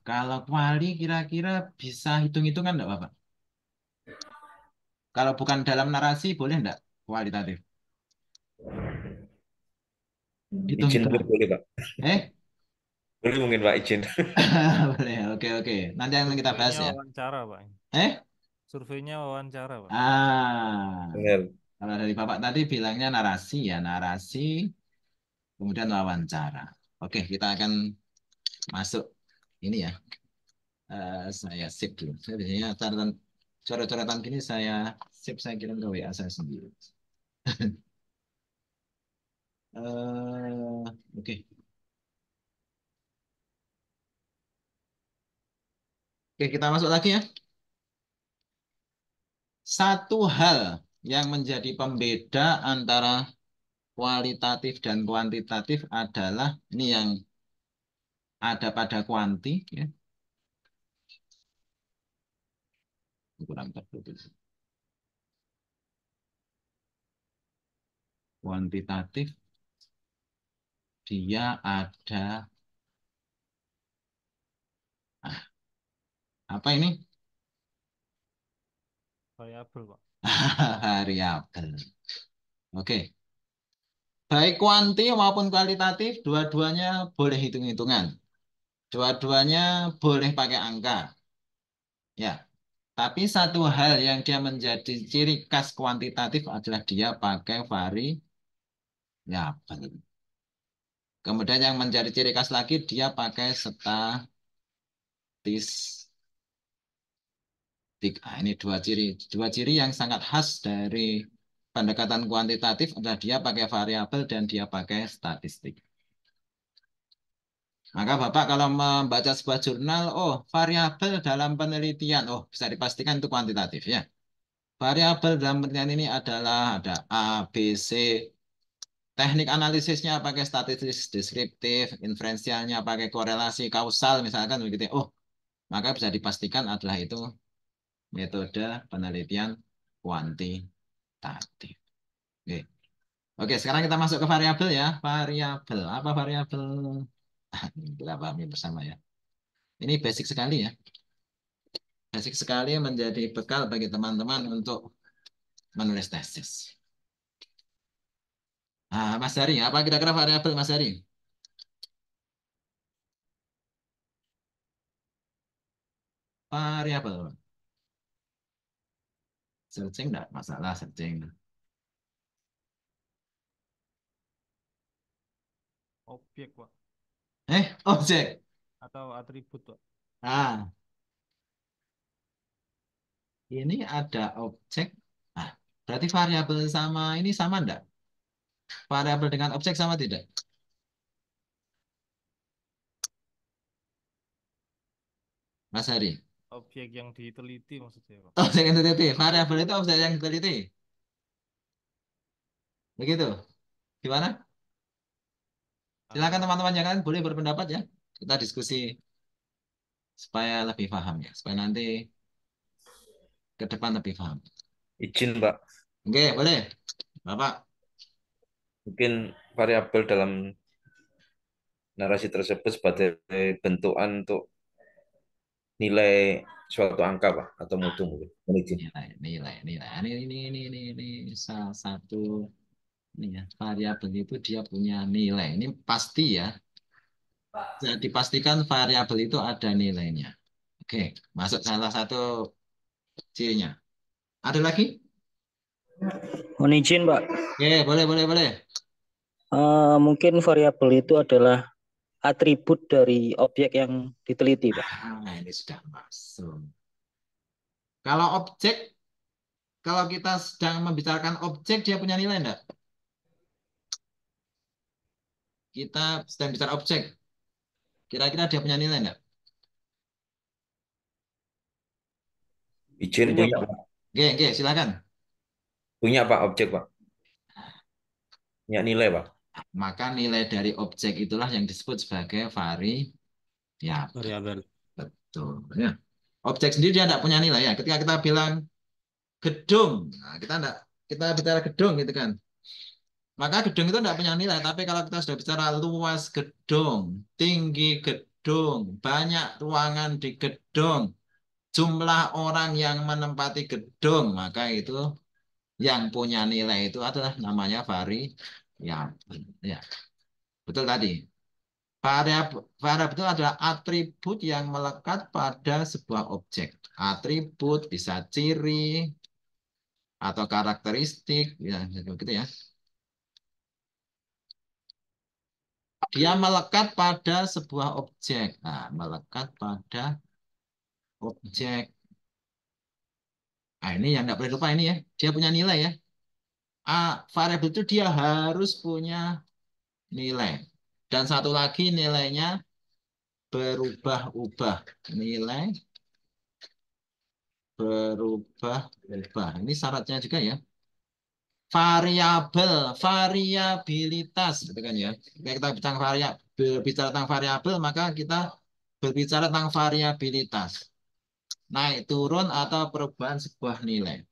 Kalau kuali kira-kira bisa hitung-hitungan enggak, Bapak? Kalau bukan dalam narasi boleh enggak kualitatif? Izin boleh Pak. Boleh mungkin Pak izin. Boleh, oke. Nanti yang kita bahas ya. Wawancara, Pak. Surveinya wawancara, Pak. Benar. Kalau dari Bapak tadi bilangnya narasi ya, narasi, kemudian wawancara. Oke, kita akan masuk ini ya. Saya sip dulu. Saya biasanya catatan coret-coretan gini saya save, saya kirim ke WA saya sendiri. Oke. Oke, kita masuk lagi ya. Satu hal yang menjadi pembeda antara kualitatif dan kuantitatif adalah ini yang ada pada kuanti ya. Kurang terputus. Kuantitatif dia ada apa ini? Variabel, Pak. Variabel. Oke. Baik kuanti maupun kualitatif, dua-duanya boleh hitung-hitungan. Dua-duanya boleh pakai angka. Ya. Tapi satu hal yang dia menjadi ciri khas kuantitatif adalah dia pakai variabel. Kemudian yang menjadi ciri khas lagi dia pakai statistik. Ini dua ciri yang sangat khas dari pendekatan kuantitatif adalah dia pakai variabel dan dia pakai statistik. Maka Bapak kalau membaca sebuah jurnal, oh variabel dalam penelitian, oh bisa dipastikan itu kuantitatif ya. Variabel dalam penelitian ini adalah ada A, B, C. Teknik analisisnya pakai statistik deskriptif, inferensialnya pakai korelasi kausal misalkan begitu. Oh, maka bisa dipastikan adalah itu metode penelitian kuantitatif. Oke. Oke, sekarang kita masuk ke variabel ya. Variabel, apa variabel? Kita pahami bersama ya. Ini basic sekali ya. Basic sekali menjadi bekal bagi teman-teman untuk menulis tesis. Nah, Mas Dari, apa kira-kira variabel Mas Dari? Variabel. Searching enggak masalah searching. Objek, Pak. Objek. Atau atribut, Pak. Ah, ini ada objek. Ah, berarti variabel sama ini sama enggak? Variabel dengan objek sama tidak? Mas Hari. Objek yang diteliti maksudnya, Pak. Objek yang diteliti. Variabel itu objek yang diteliti. Begitu. Gimana? Silakan teman-teman yang lain boleh berpendapat ya. Kita diskusi supaya lebih paham ya. Supaya nanti ke depan lebih paham. Izin, Pak. Oke, boleh. Bapak. Mungkin variabel dalam narasi tersebut sebagai bentukan untuk nilai suatu angka, Pak, atau mutu mungkin. Izin. Nilai. Ini salah satu ini ya, variabel itu dia punya nilai. Ini pasti ya. Bisa dipastikan variabel itu ada nilainya. Oke, masuk salah satu cirinya. Ada lagi? Mohon izin, Pak. Oke, boleh. Mungkin variabel itu adalah atribut dari objek yang diteliti, Pak. Ini sudah masuk. Kalau objek, kalau kita sedang membicarakan objek, dia punya nilai enggak? Kita sedang bicara objek. Kira-kira dia punya nilai enggak? Izin punya, Pak. Oke, silakan. Punya, Pak, objek, Pak. Punya nilai, Pak. Maka nilai dari objek itulah yang disebut sebagai variabel. Betul. Ya. Objek sendiri dia tidak punya nilai ya. Ketika kita bilang gedung, nah, kita bicara gedung gitu kan. Maka gedung itu tidak punya nilai. Tapi kalau kita sudah bicara luas gedung, tinggi gedung, banyak ruangan di gedung, jumlah orang yang menempati gedung, maka itu yang punya nilai itu adalah namanya variabel. Ya, betul tadi. Variabel itu adalah atribut yang melekat pada sebuah objek. Atribut bisa ciri atau karakteristik, ya begitu ya. Dia melekat pada sebuah objek. Nah, melekat pada objek. Nah, ini yang nggak boleh lupa ini ya. Dia punya nilai ya. Variabel itu dia harus punya nilai. Dan satu lagi nilainya berubah-ubah. Nilai berubah-ubah. Ini syaratnya juga ya. Variabilitas, gitu kan ya. Ketika kita berbicara tentang variabel, maka kita berbicara tentang variabilitas. Naik turun atau perubahan sebuah nilai.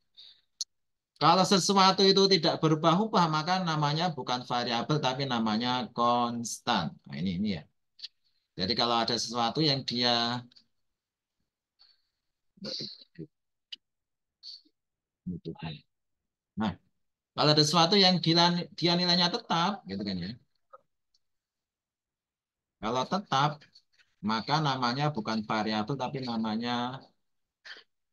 Kalau sesuatu itu tidak berubah-ubah, maka namanya bukan variabel, tapi namanya konstan. Nah, ini ya. Jadi kalau ada sesuatu yang dia Nah, kalau ada sesuatu yang dia nilainya tetap, gitu kan ya. Kalau tetap, maka namanya bukan variabel, tapi namanya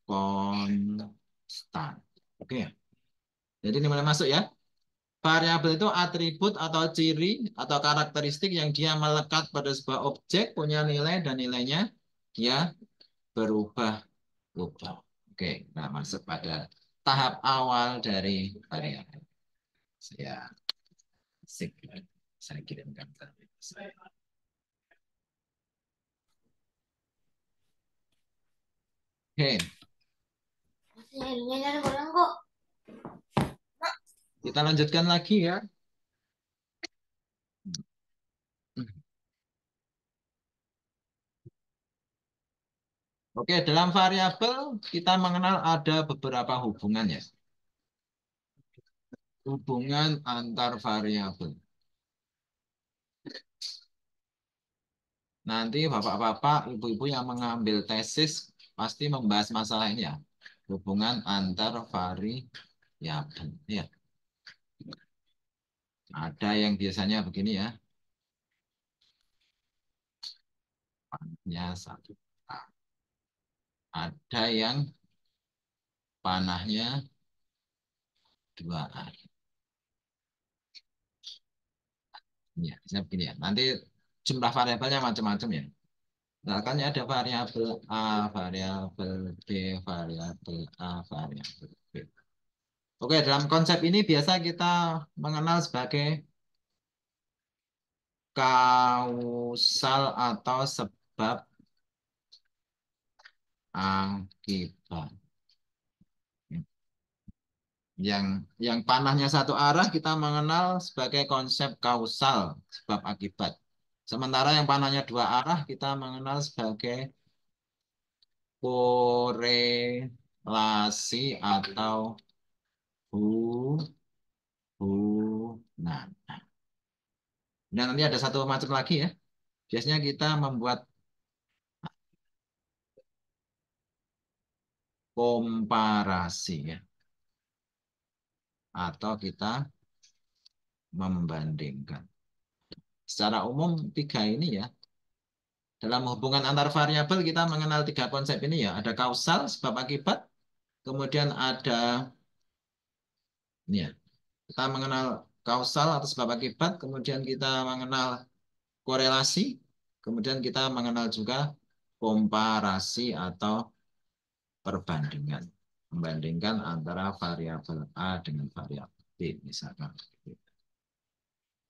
konstan. Oke ya. Jadi ini mulai masuk ya. Variabel itu atribut atau ciri atau karakteristik yang dia melekat pada sebuah objek, punya nilai dan nilainya dia berubah-ubah. Oke, nah masuk pada tahap awal dari variabel. Saya kirimkan ke saya. Oke. Kita lanjutkan lagi ya. Oke, dalam variabel kita mengenal ada beberapa hubungan ya. Hubungan antar variabel. Nanti bapak-bapak, ibu-ibu yang mengambil tesis pasti membahas masalah ini ya. Hubungan antar variabel. Ya. Ada yang biasanya begini ya. Panahnya 1A. Ada yang panahnya 2A. Ya, bisa begini ya. Nanti jumlah variabelnya macam-macam ya. Misalkan ada variabel A, variabel B, variabel A, variabel B. Oke, dalam konsep ini biasa kita mengenal sebagai kausal atau sebab akibat. Yang panahnya satu arah kita mengenal sebagai konsep kausal, sebab akibat. Sementara yang panahnya dua arah kita mengenal sebagai korelasi atau hubungan. Dan nanti ada satu macam lagi ya. Biasanya kita membuat komparasi ya. Atau kita membandingkan. Secara umum tiga ini ya. Dalam hubungan antar variabel kita mengenal tiga konsep ini ya. Ada kausal, sebab akibat. Kemudian ada ini ya. Kita mengenal kausal atau sebab akibat. Kemudian kita mengenal korelasi. Kemudian kita mengenal juga komparasi atau perbandingan. Membandingkan antara variabel A dengan variabel B misalkan.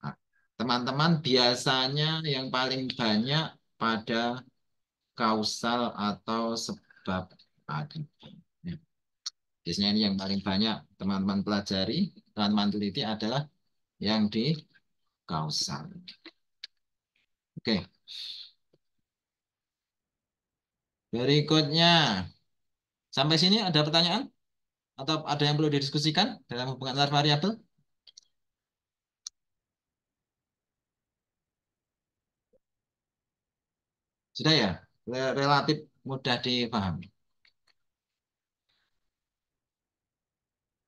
Nah, teman-teman biasanya yang paling banyak pada kausal atau sebab akibat. Ya. Biasanya ini yang paling banyak teman-teman pelajari, teman-teman teliti adalah yang di kausal. Oke. Berikutnya. Sampai sini ada pertanyaan? Atau ada yang perlu didiskusikan dalam hubungan antar variabel? Sudah ya? Relatif mudah dipahami.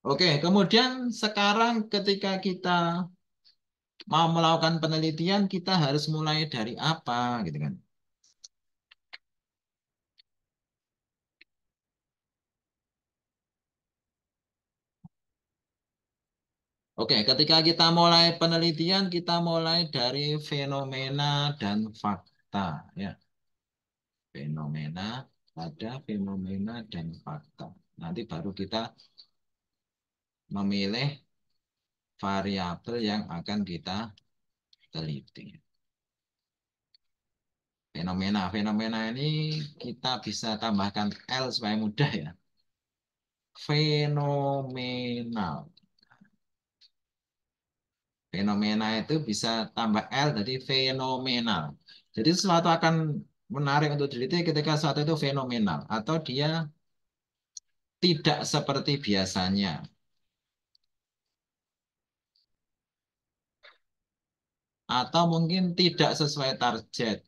Oke, kemudian sekarang ketika kita mau melakukan penelitian, kita harus mulai dari apa, gitu kan? Oke, ketika kita mulai penelitian, kita mulai dari fenomena dan fakta, ya. Fenomena, ada fenomena dan fakta. Nanti baru kita memilih variabel yang akan kita teliti. Fenomena ini kita bisa tambahkan L supaya mudah ya. Fenomenal. Fenomena itu bisa tambah L, jadi fenomenal. Jadi sesuatu akan menarik untuk diteliti ketika sesuatu itu fenomenal. Atau dia tidak seperti biasanya. Atau mungkin tidak sesuai target.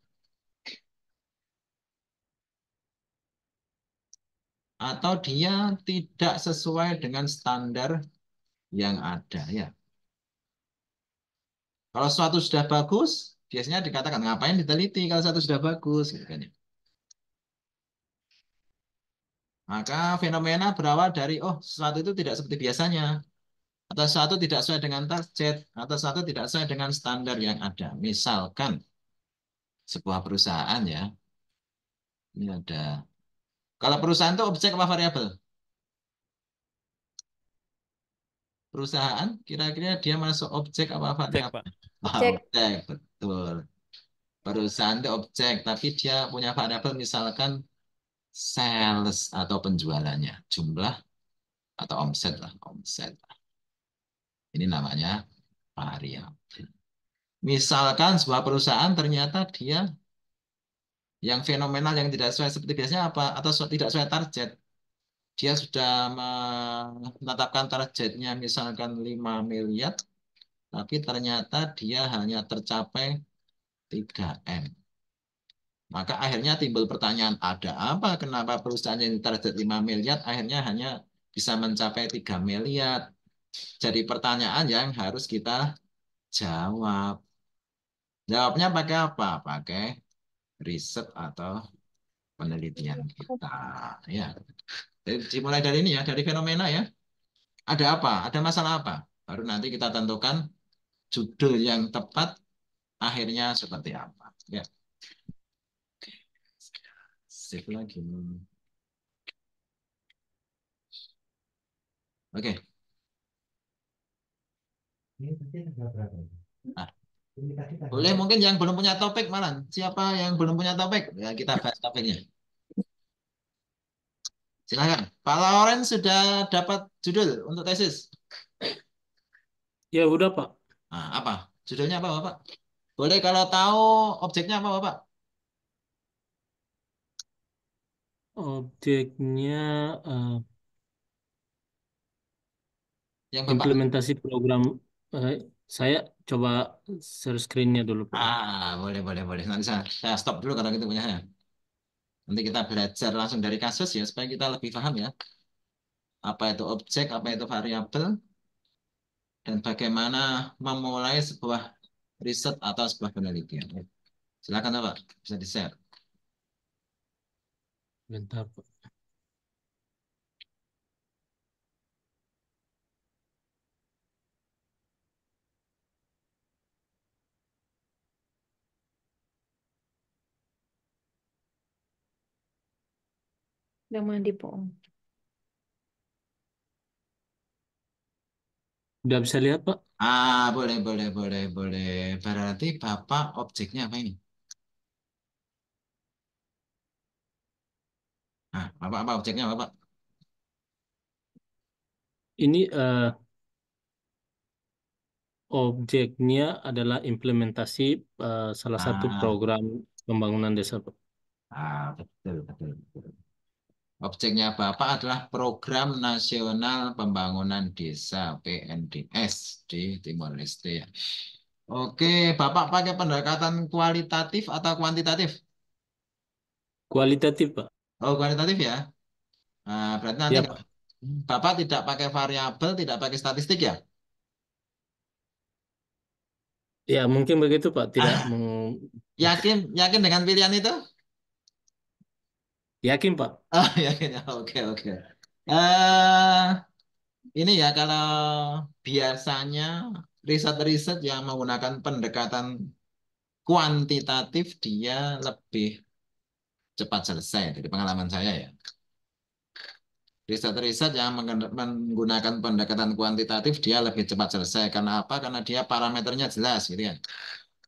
Atau dia tidak sesuai dengan standar yang ada ya. Kalau sesuatu sudah bagus, biasanya dikatakan ngapain diteliti kalau sesuatu sudah bagus gitu kan ya. Maka fenomena berawal dari sesuatu itu tidak seperti biasanya, atau sesuatu tidak sesuai dengan target, atau sesuatu tidak sesuai dengan standar yang ada. Misalkan sebuah perusahaan ya, ini ada. Kalau perusahaan itu objek apa variabel? Perusahaan kira-kira dia masuk objek apa Cek, variabel? Pak. Cek. Objek, betul. Perusahaan itu objek, tapi dia punya variabel misalkan sales atau penjualannya, jumlah atau omset lah, omset. Ini namanya variabel. Misalkan sebuah perusahaan ternyata dia yang fenomenal yang tidak sesuai seperti biasanya apa atau tidak sesuai target. Dia sudah menetapkan targetnya misalkan 5 miliar, tapi ternyata dia hanya tercapai 3M. Maka akhirnya timbul pertanyaan, ada apa? Kenapa perusahaan yang target 5 miliar akhirnya hanya bisa mencapai 3 miliar? Jadi pertanyaan yang harus kita jawab. Jawabnya pakai apa? Pakai riset atau penelitian kita. Ya, dimulai dari ini ya, dari fenomena ya. Ada apa? Ada masalah apa? Baru nanti kita tentukan judul yang tepat, akhirnya seperti apa. Ya, save lagi. Oke. Nah, boleh mungkin yang belum punya topik malah. Siapa yang belum punya topik? Ya, kita bahas topiknya. Silakan. Pak Lawrence sudah dapat judul untuk tesis? Ya udah Pak. Nah, apa? Judulnya apa Bapak? Boleh kalau tahu objeknya apa Bapak? Objeknya eh, Yang Bapak. implementasi program. eh, saya coba share screen-nya dulu Pak. Boleh. Nanti saya stop dulu kalau gitu punya ya. Nanti kita belajar langsung dari kasus ya, supaya kita lebih paham ya. Apa itu objek, apa itu variabel, dan bagaimana memulai sebuah riset atau sebuah penelitian. Silakan Bapak, bisa di-share. Bentar Pak. Udah mandi, Po. Udah bisa lihat Pak? Boleh. Berarti Bapak objeknya apa ini? Nah, Bapak apa objeknya Bapak? Ini objeknya adalah implementasi salah satu Ah, program pembangunan desa Pak. betul. Objeknya Bapak adalah Program Nasional Pembangunan Desa PNDS di Timor Leste ya. Oke, Bapak pakai pendekatan kualitatif atau kuantitatif? Kualitatif Pak. Oh, kualitatif ya. Nah, berarti nanti Ya Pak. Bapak tidak pakai variabel, tidak pakai statistik ya? Ya mungkin begitu Pak. Tidak Yakin dengan pilihan itu? yakin Pak. Oh, yakin ya. Oke. Eh, ini ya kalau biasanya riset-riset yang menggunakan pendekatan kuantitatif dia lebih cepat selesai dari pengalaman saya ya. Riset-riset yang menggunakan pendekatan kuantitatif dia lebih cepat selesai. Karena apa? Karena dia parameternya jelas gitu kan.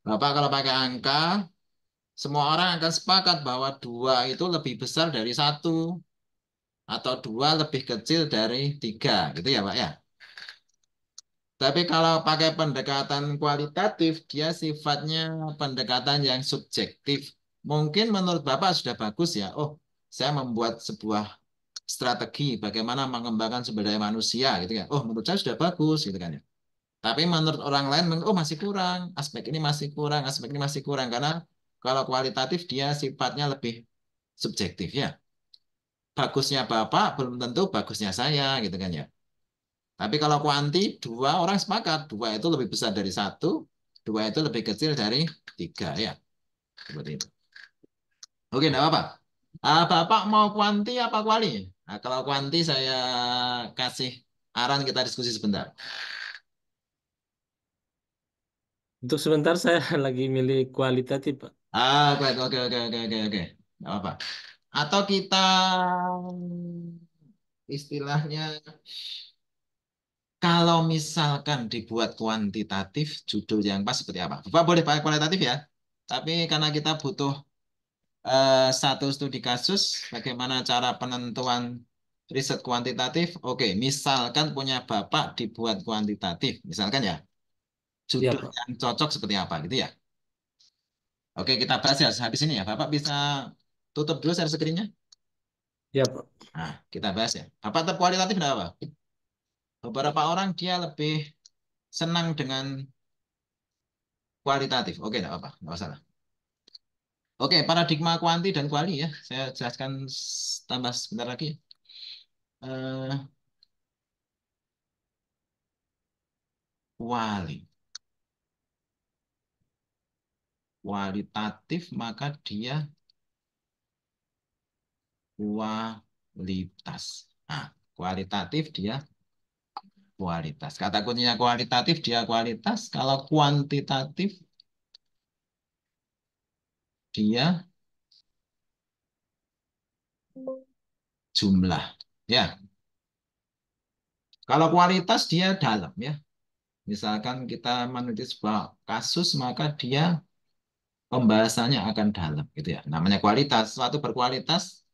Bapak kalau pakai angka, semua orang akan sepakat bahwa 2 itu lebih besar dari 1 atau 2 lebih kecil dari 3 gitu ya Pak ya. Tapi kalau pakai pendekatan kualitatif, dia sifatnya pendekatan yang subjektif. Mungkin menurut Bapak sudah bagus ya. Oh, saya membuat sebuah strategi bagaimana mengembangkan sumber daya manusia gitu kan. Oh, menurut saya sudah bagus gitu kan ya. Tapi menurut orang lain, oh masih kurang, aspek ini masih kurang, aspek ini masih kurang. Karena kalau kualitatif dia sifatnya lebih subjektif ya. Bagusnya Bapak belum tentu bagusnya saya gitu kan ya. Tapi kalau kuanti, 2 orang sepakat. 2 itu lebih besar dari 1, 2 itu lebih kecil dari 3 ya. Seperti itu. Oke, enggak apa-apa. Bapak mau kuanti apa kuali? Nah, kalau kuanti saya kasih aran kita diskusi sebentar. Untuk sebentar saya lagi milih kualitatif, Pak. Oke, oke, oke, oke, oke, oke. Enggak apa-apa. Atau kita istilahnya kalau misalkan dibuat kuantitatif, judul yang pas seperti apa? Bapak boleh pakai kualitatif ya. Tapi karena kita butuh satu studi kasus, bagaimana cara penentuan riset kuantitatif? Oke, misalkan punya Bapak dibuat kuantitatif, misalkan ya, Iya, judul Pak. yang cocok seperti apa gitu ya. Oke, kita bahas ya habis ini ya. Bapak bisa tutup dulu share screen-nya. Iya, Pak. Nah, kita bahas ya. Bapak tetap kualitatif enggak apa? Beberapa orang dia lebih senang dengan kualitatif. Oke, enggak apa, enggak masalah. Oke, paradigma kuanti dan kuali ya. Saya jelaskan tambah sebentar lagi. Eh, Kuali. Kualitatif maka dia kualitas. Nah, kualitatif dia kualitas. Kata kuncinya kualitatif dia kualitas. Kalau kuantitatif dia jumlah. Ya, kalau kualitas dia dalam ya. Misalkan kita meneliti sebuah kasus maka dia pembahasannya akan dalam gitu ya. Namanya kualitas. Suatu berkualitas,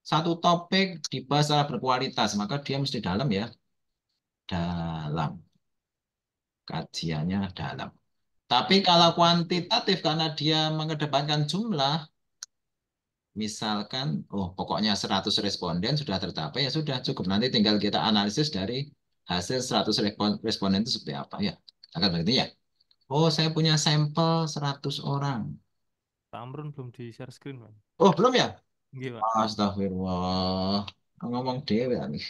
satu topik dibahas secara berkualitas, maka dia mesti dalam ya. Dalam. Kajiannya dalam. Tapi kalau kuantitatif karena dia mengedepankan jumlah, misalkan, oh pokoknya 100 responden sudah tercapai, ya sudah cukup. Nanti tinggal kita analisis dari hasil 100 responden itu seperti apa ya. Akan begitu ya. Oh saya punya sampel 100 orang. Pak Amrun belum di share screen, Pak. Oh belum ya? Nggih, Pak. Astagfirullah. Ngomong dewe nih.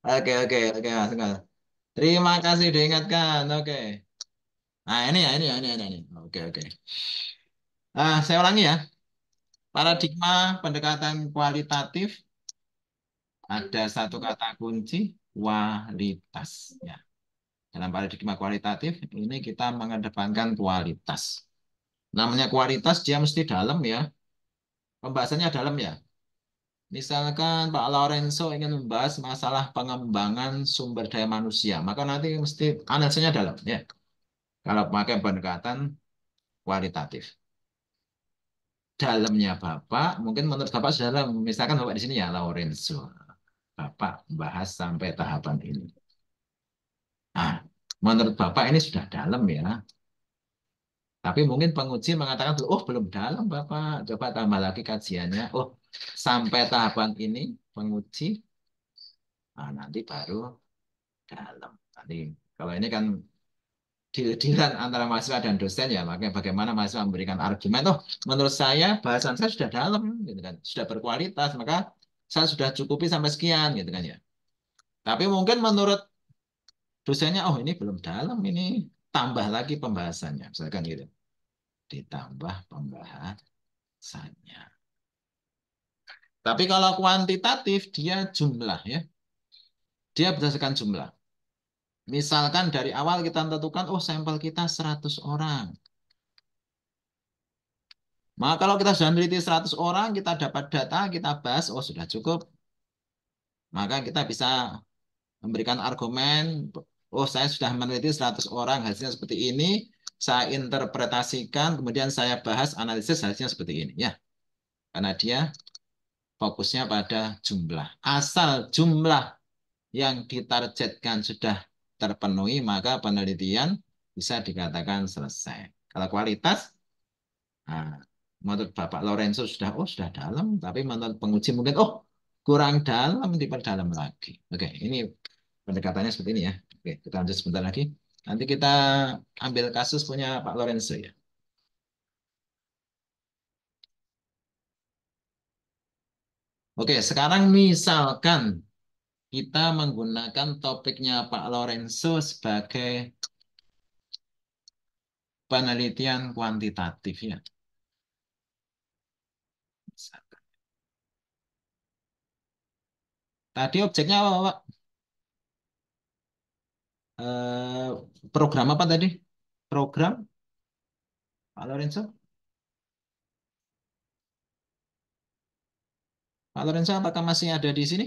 Oke, oke, oke, Mas. Mas. Terima kasih diingatkan. Oke. Nah, ini ya, ini ya, ini. Oke, oke. Saya ulangi ya. Paradigma pendekatan kualitatif ada satu kata kunci, kualitas. Ya. Dalam paradigma kualitatif, ini kita mengedepankan kualitas. Namanya kualitas, dia mesti dalam ya. Pembahasannya dalam ya. Misalkan Pak Lorenzo ingin membahas masalah pengembangan sumber daya manusia, maka nanti mesti analisanya dalam ya. Kalau pakai pendekatan kualitatif. Dalamnya Bapak, mungkin menurut Bapak sudah dalam. Misalkan Bapak di sini ya Lorenzo. Bapak bahas sampai tahapan ini. Nah, menurut Bapak ini sudah dalam ya. Tapi mungkin penguji mengatakan, oh belum dalam Bapak. Coba tambah lagi kajiannya. Oh, sampai tahapan ini penguji, nanti baru dalam. Tadi kalau ini kan deal-dealan antara mahasiswa dan dosen ya, makanya bagaimana mahasiswa memberikan argumen. Oh, menurut saya bahasan saya sudah dalam, gitu kan, sudah berkualitas, maka saya sudah cukupi sampai sekian, gitu kan ya. Tapi mungkin menurut dosennya, oh ini belum dalam, ini tambah lagi pembahasannya, misalkan gitu. Ditambah pembahasannya. Tapi kalau kuantitatif dia jumlah ya, dia berdasarkan jumlah. Misalkan dari awal kita tentukan, oh sampel kita 100 orang. Maka kalau kita sudah meneliti 100 orang, kita dapat data, kita bahas, oh sudah cukup maka kita bisa memberikan argumen, oh saya sudah meneliti 100 orang, hasilnya seperti ini, saya interpretasikan, kemudian saya bahas analisis hasilnya seperti ini. Ya, karena dia fokusnya pada jumlah. Asal jumlah yang ditargetkan sudah terpenuhi, maka penelitian bisa dikatakan selesai. Kalau kualitas, nah, menurut Bapak Lorenzo sudah dalam, tapi menurut penguji mungkin kurang dalam, diperdalam lagi. Oke, ini pendekatannya seperti ini ya. Oke, kita lanjut sebentar lagi. Nanti kita ambil kasus punya Pak Lorenzo ya. Oke, sekarang misalkan kita menggunakan topiknya Pak Lorenzo sebagai penelitian kuantitatif ya. Tadi objeknya apa, Pak? Program apa tadi? Program Pak Lorenzo? Pak Lorenzo apakah masih ada di sini?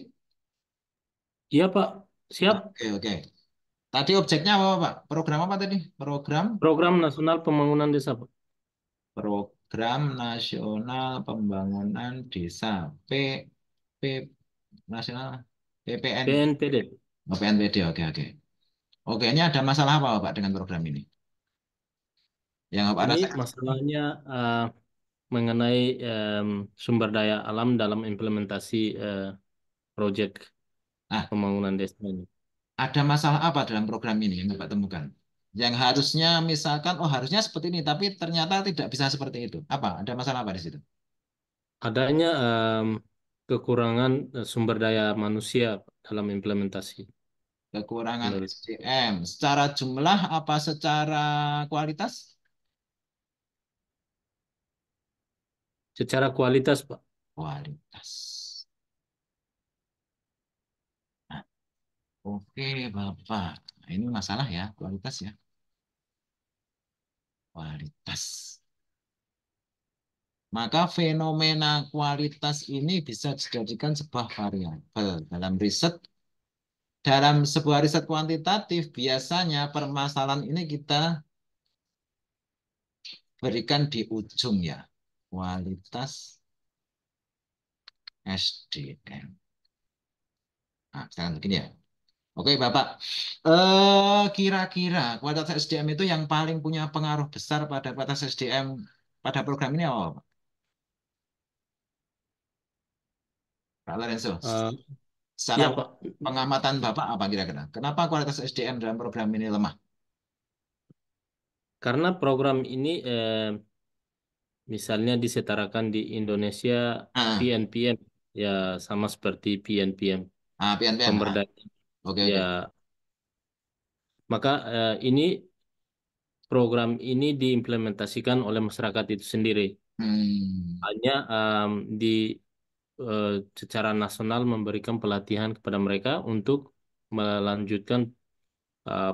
Iya, Pak. Siap. Oke. Tadi objeknya apa, Pak? Program apa tadi? Program Nasional Pembangunan Desa, Pak. Program Nasional Pembangunan Desa. P Nasional PPN. PNPD. PNPD. Oke. Oke, ini ada masalah apa, Pak, dengan program ini? Yang Bapak Ini rasa? masalahnya mengenai sumber daya alam dalam implementasi proyek pembangunan desa ini. Ada masalah apa dalam program ini yang Bapak temukan? Yang harusnya misalkan, harusnya seperti ini, tapi ternyata tidak bisa seperti itu. Apa? Ada masalah apa di situ? Adanya kekurangan sumber daya manusia dalam implementasi. Kekurangan SDM. Secara jumlah apa secara kualitas? Secara kualitas, Pak. Kualitas. Nah, oke, Bapak. Nah, ini masalah ya, kualitas ya. Kualitas. Maka fenomena kualitas ini bisa dijadikan sebuah variabel dalam riset. Dalam sebuah riset kuantitatif, biasanya permasalahan ini kita berikan di ujung ya. Kualitas SDM. Nah, sekarang begini ya. Oke, Bapak. Kira-kira kualitas SDM itu yang paling punya pengaruh besar pada kualitas SDM pada program ini apa, Pak? Pak Lorenzo, secara Ya, Pak. pengamatan Bapak apa kira-kira? Kenapa kualitas SDM dalam program ini lemah? Karena program ini misalnya disetarakan di Indonesia PNPM, ya sama seperti PNPM. PNPM. Pemberdayaan. Oke. Ya, maka ini program ini diimplementasikan oleh masyarakat itu sendiri. Hanya di secara nasional memberikan pelatihan kepada mereka untuk melanjutkan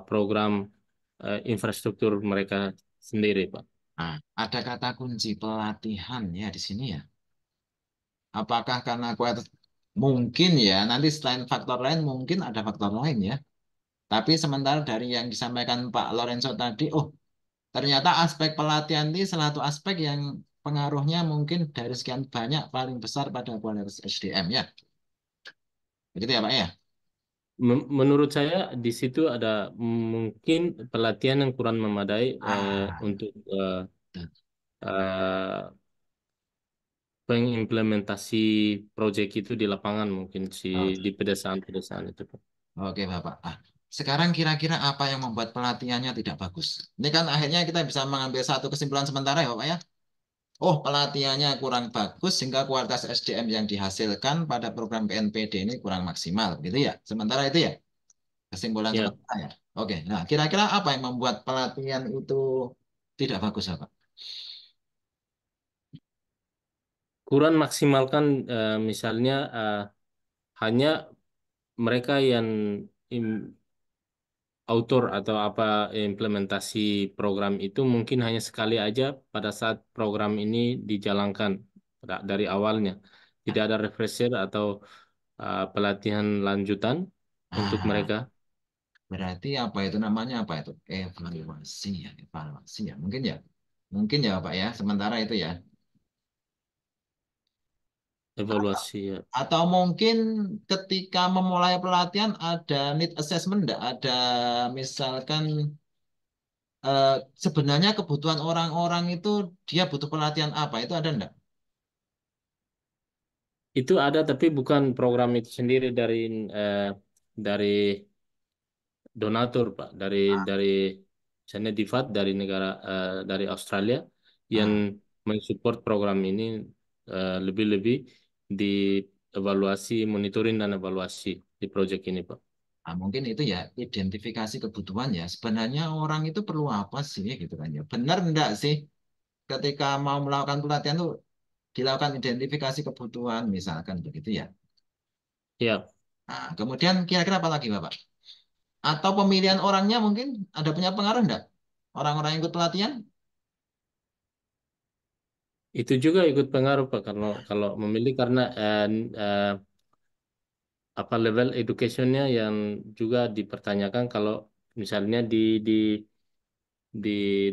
program infrastruktur mereka sendiri, Pak. Nah, ada kata kunci pelatihan ya di sini ya. Apakah karena kualitas? Mungkin ya, nanti selain faktor lain mungkin ada faktor lain ya. Tapi sementara dari yang disampaikan Pak Lorenzo tadi, ternyata aspek pelatihan ini salah satu aspek yang pengaruhnya mungkin dari sekian banyak paling besar pada kualitas SDM ya. Begitu ya Pak ya? Menurut saya di situ ada mungkin pelatihan yang kurang memadai untuk pengimplementasi proyek itu di lapangan mungkin di pedesaan-pedesaan itu, Pak. Oke Bapak. Sekarang kira-kira apa yang membuat pelatihannya tidak bagus? Ini kan akhirnya kita bisa mengambil satu kesimpulan sementara ya Bapak ya. Pelatihannya kurang bagus sehingga kualitas SDM yang dihasilkan pada program PNPD ini kurang maksimal, gitu ya. Sementara itu ya kesimpulan sementara ya. Oke, nah kira-kira apa yang membuat pelatihan itu tidak bagus, Pak? Kurang maksimalkan misalnya hanya mereka yang autor atau apa implementasi program itu mungkin hanya sekali aja pada saat program ini dijalankan dari awalnya. Tidak ada refresher atau pelatihan lanjutan untuk Ah, mereka. berarti apa itu namanya apa itu? Evaluasi ya. Mungkin ya Pak ya. Sementara itu ya. Evaluasi ya. Atau mungkin ketika memulai pelatihan ada need assessment enggak? Ada misalkan eh, sebenarnya kebutuhan orang-orang itu dia butuh pelatihan apa? Itu ada enggak? Itu ada tapi bukan program itu sendiri eh, dari donatur Pak, dari misalnya DIFAD dari negara dari Australia yang Ah, mensupport program ini lebih-lebih di evaluasi, monitoring dan evaluasi di proyek ini Pak. mungkin itu ya identifikasi kebutuhan ya. Sebenarnya orang itu perlu apa sih gitu kan ya. Benar enggak sih ketika mau melakukan pelatihan tuh dilakukan identifikasi kebutuhan misalkan begitu ya. Ya, Nah, kemudian kira-kira apa lagi Bapak? Atau pemilihan orangnya mungkin ada punya pengaruh enggak? Orang-orang yang ikut pelatihan? itu juga ikut pengaruh Pak kalau kalau memilih karena eh, apa level educationnya yang juga dipertanyakan kalau misalnya di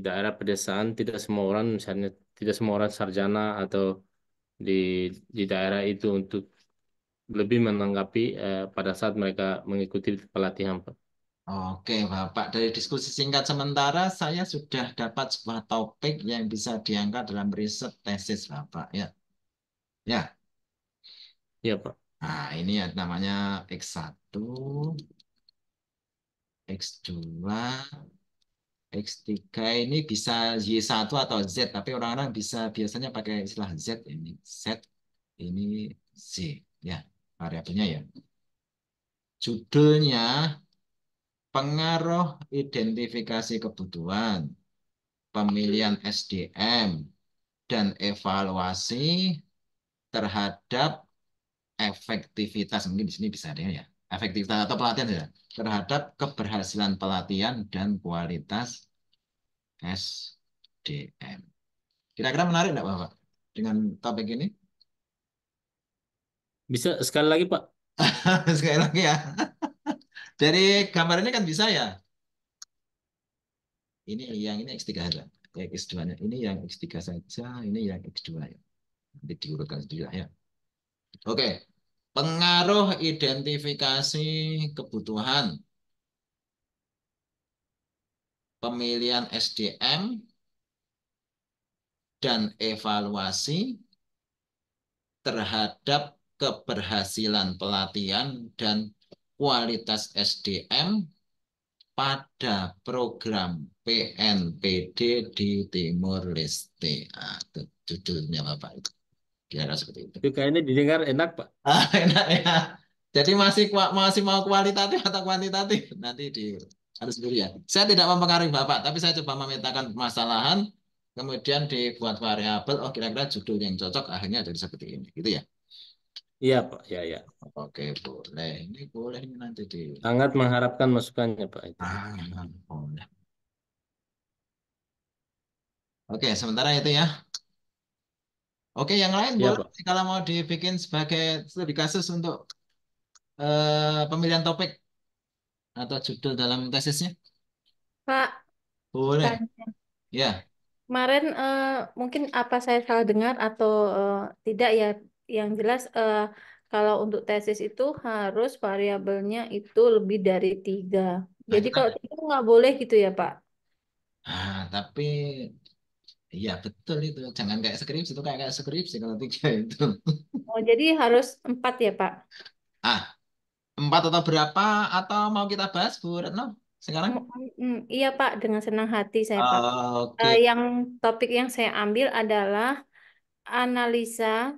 daerah pedesaan tidak semua orang misalnya tidak semua orang sarjana atau di di daerah itu untuk lebih menanggapi pada saat mereka mengikuti pelatihan Pak. Oke, Bapak. Dari diskusi singkat sementara, saya sudah dapat sebuah topik yang bisa diangkat dalam riset tesis Bapak. Ya, ya. Ya Pak. Nah, ini ya namanya X1, X2, X3 ini bisa Y1 atau Z, tapi orang-orang bisa biasanya pakai istilah Z ini. Z, ini Z. Ya, variabelnya ya. Judulnya pengaruh identifikasi kebutuhan, pemilihan SDM, dan evaluasi terhadap efektivitas mungkin di sini bisa ada ya efektivitas atau pelatihan ya terhadap keberhasilan pelatihan dan kualitas SDM. Kira-kira menarik enggak Bapak dengan topik ini? Bisa sekali lagi Pak. Sekali lagi ya. Dari gambar ini kan bisa ya. Ini yang ini X3 saja. Yang X2-nya. Ini yang X3 saja, ini yang X2 ya. Nanti diurutkan juga ya. Oke. Pengaruh identifikasi kebutuhan, pemilihan SDM, dan evaluasi terhadap keberhasilan pelatihan dan kualitas SDM pada program PNPD di Timur Leste. Nah, itu judulnya Bapak itu. Kira-kira seperti itu. Itu kayaknya didengar enak Pak. Enak ya. Jadi masih mau kualitatif atau kuantitatif? Nanti harus dulu ya. Saya tidak mempengaruhi Bapak, tapi saya coba memetakan permasalahan, kemudian dibuat variabel, oh kira-kira judul yang cocok akhirnya jadi seperti ini, gitu ya. Iya Pak, ya ya. Oke, boleh. Ini boleh ini nanti di Sangat mengharapkan masukannya Pak itu. boleh. Oke, sementara itu ya. Oke, yang lain Iya boleh Pak. kalau mau dibikin sebagai studi kasus untuk pemilihan topik atau judul dalam tesisnya. Pak, Boleh. tanya. Ya. Kemarin mungkin apa saya salah dengar atau tidak ya. Yang jelas kalau untuk tesis itu harus variabelnya itu lebih dari 3. Nah, Jadi itu kalau kan. 3 nggak boleh gitu ya Pak. Tapi iya betul itu. Jangan kayak skripsi itu kayak skripsi kalau 3 itu. Oh, jadi harus 4 ya Pak. Ah, 4 atau berapa atau mau kita bahas Bu Retno sekarang? Iya Pak, dengan senang hati saya Pak. Oke. Yang topik yang saya ambil adalah analisa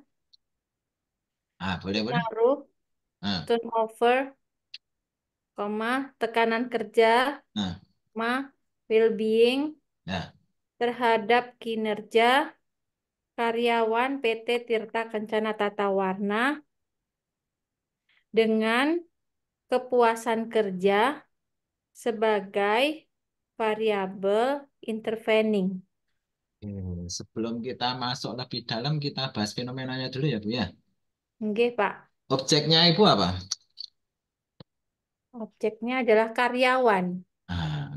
Boleh boleh. pengaruh Nah, turnover, tekanan kerja, nah, well-being ya. terhadap kinerja karyawan PT Tirta Kencana Tata Warna dengan kepuasan kerja sebagai variabel intervening. Sebelum kita masuk lebih dalam, kita bahas fenomenanya dulu ya Bu ya. Oke, Pak. Objeknya Ibu apa? Objeknya adalah karyawan.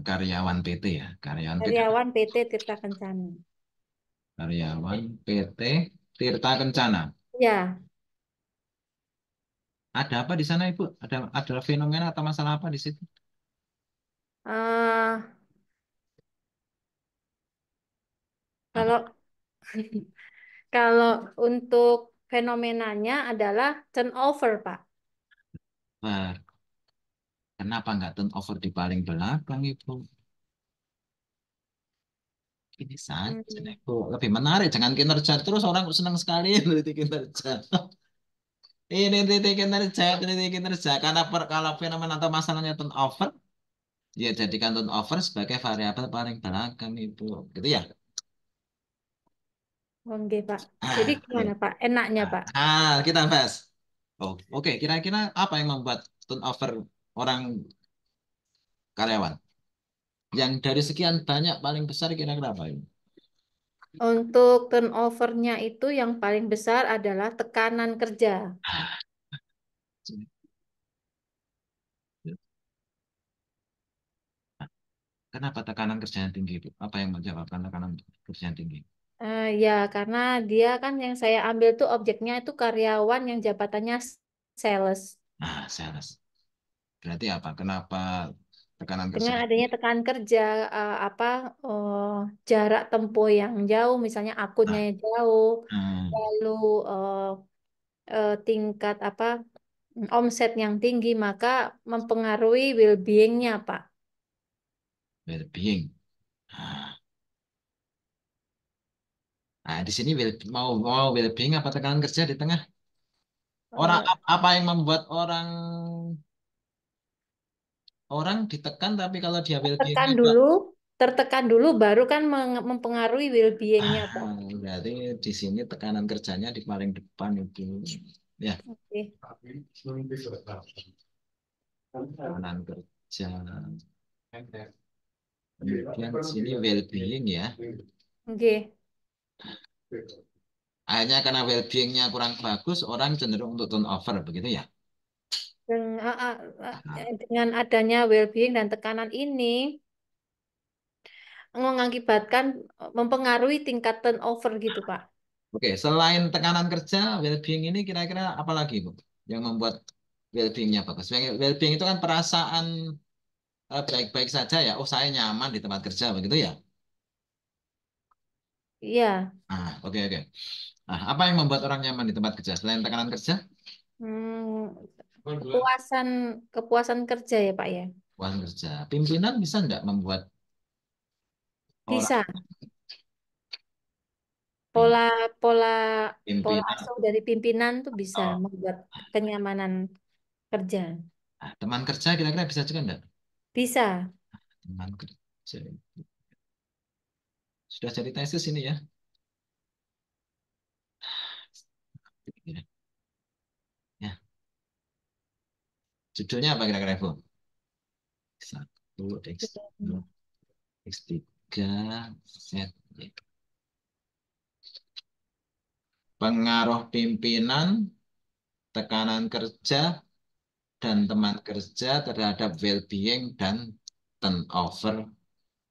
Karyawan PT ya. Karyawan PT. Karyawan PT Tirta Kencana. Karyawan PT Tirta Kencana. Ya, Ada apa di sana Ibu? Ada fenomena atau masalah apa di situ? eh, kalau kalau untuk fenomenanya adalah turnover, Pak. Wah, kenapa nggak turnover di paling belakang Ibu? Ini saja Hmm. Ibu. Lebih menarik. Jangan kinerja terus orang senang sekali meneliti kinerja. Ini titik kinerja, titik kinerja. Karena kalau fenomena atau masalahnya turnover, ya jadikan turnover sebagai variabel paling belakang Ibu. Gitu ya. Oke, Pak. Jadi Ah, gimana, Pak? Enaknya, Pak? kita bahas. Oh, oke. Kira-kira apa yang membuat turnover orang karyawan? Yang dari sekian banyak paling besar kira-kira apa ini? Untuk turnovernya itu yang paling besar adalah tekanan kerja. Kenapa tekanan kerjanya tinggi itu? Apa yang menyebabkan tekanan kerjanya tinggi? Ya, karena dia kan yang saya ambil tuh objeknya itu karyawan yang jabatannya sales. Sales. Berarti apa? Kenapa tekanan Dengan kerjanya adanya tinggi? tekanan kerja, jarak tempuh yang jauh, misalnya akunnya Ah, yang jauh, hmm, lalu tingkat omset yang tinggi, maka mempengaruhi well-being-nya, Pak. well-being. Ah, di sini mau well-being apa tekanan kerja di tengah? Orang Eh, apa yang membuat orang orang ditekan tapi kalau dia Tertekan well-beingnya dulu, tertekan dulu, baru kan mempengaruhi well-being-nya, Pak. berarti di sini tekanan kerjanya di paling depan itu. Ya, Oke. tekanan kerja. Kemudian di sini well-being ya. Oke. Akhirnya karena well-beingnya kurang bagus, orang cenderung untuk turnover, begitu ya? Dengan adanya well-being dan tekanan ini mengakibatkan mempengaruhi tingkat turnover gitu, Pak. Oke, selain tekanan kerja, well-being ini kira-kira apa lagi, Bu? Yang membuat well-beingnya bagus. Well-being itu kan perasaan baik-baik saja ya. Oh, saya nyaman di tempat kerja, begitu ya? Iya. Oke, oke. Apa yang membuat orang nyaman di tempat kerja? Selain tekanan kerja, Hmm, kepuasan kepuasan kerja ya, Pak ya. uang kerja. Pimpinan bisa nggak membuat orang Bisa. Pola pola pola pimpinan? asuh dari pimpinan tuh bisa Oh, membuat kenyamanan kerja. teman kerja kira-kira bisa juga nggak? Bisa. Teman kerja. Sudah jadi tesis ini ya. Ya, judulnya apa kira-kira, Bu? X1, X2, X3, Z. Pengaruh pimpinan, tekanan kerja, dan teman kerja terhadap well-being dan turnover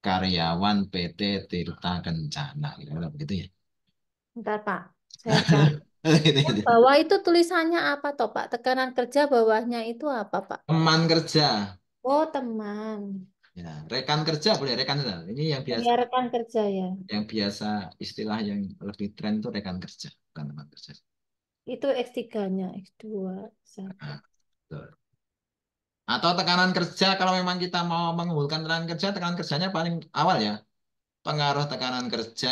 karyawan PT Tirta Kencana. Kira-kira begitu ya. Bentar, Pak. Saya cari. Gitu, Yang gitu. bawah itu tulisannya apa toh, Pak? Tekanan kerja bawahnya itu apa, Pak? Teman kerja. Oh, teman. Ya, rekan kerja boleh rekan kerja. Ini Ya, rekan kerja ya. yang biasa istilah yang lebih tren itu rekan kerja, bukan teman kerja. Itu X3-nya, X2. Nah, betul. Atau tekanan kerja kalau memang kita mau mengunggulkan tekanan kerjanya paling awal ya. Pengaruh tekanan kerja,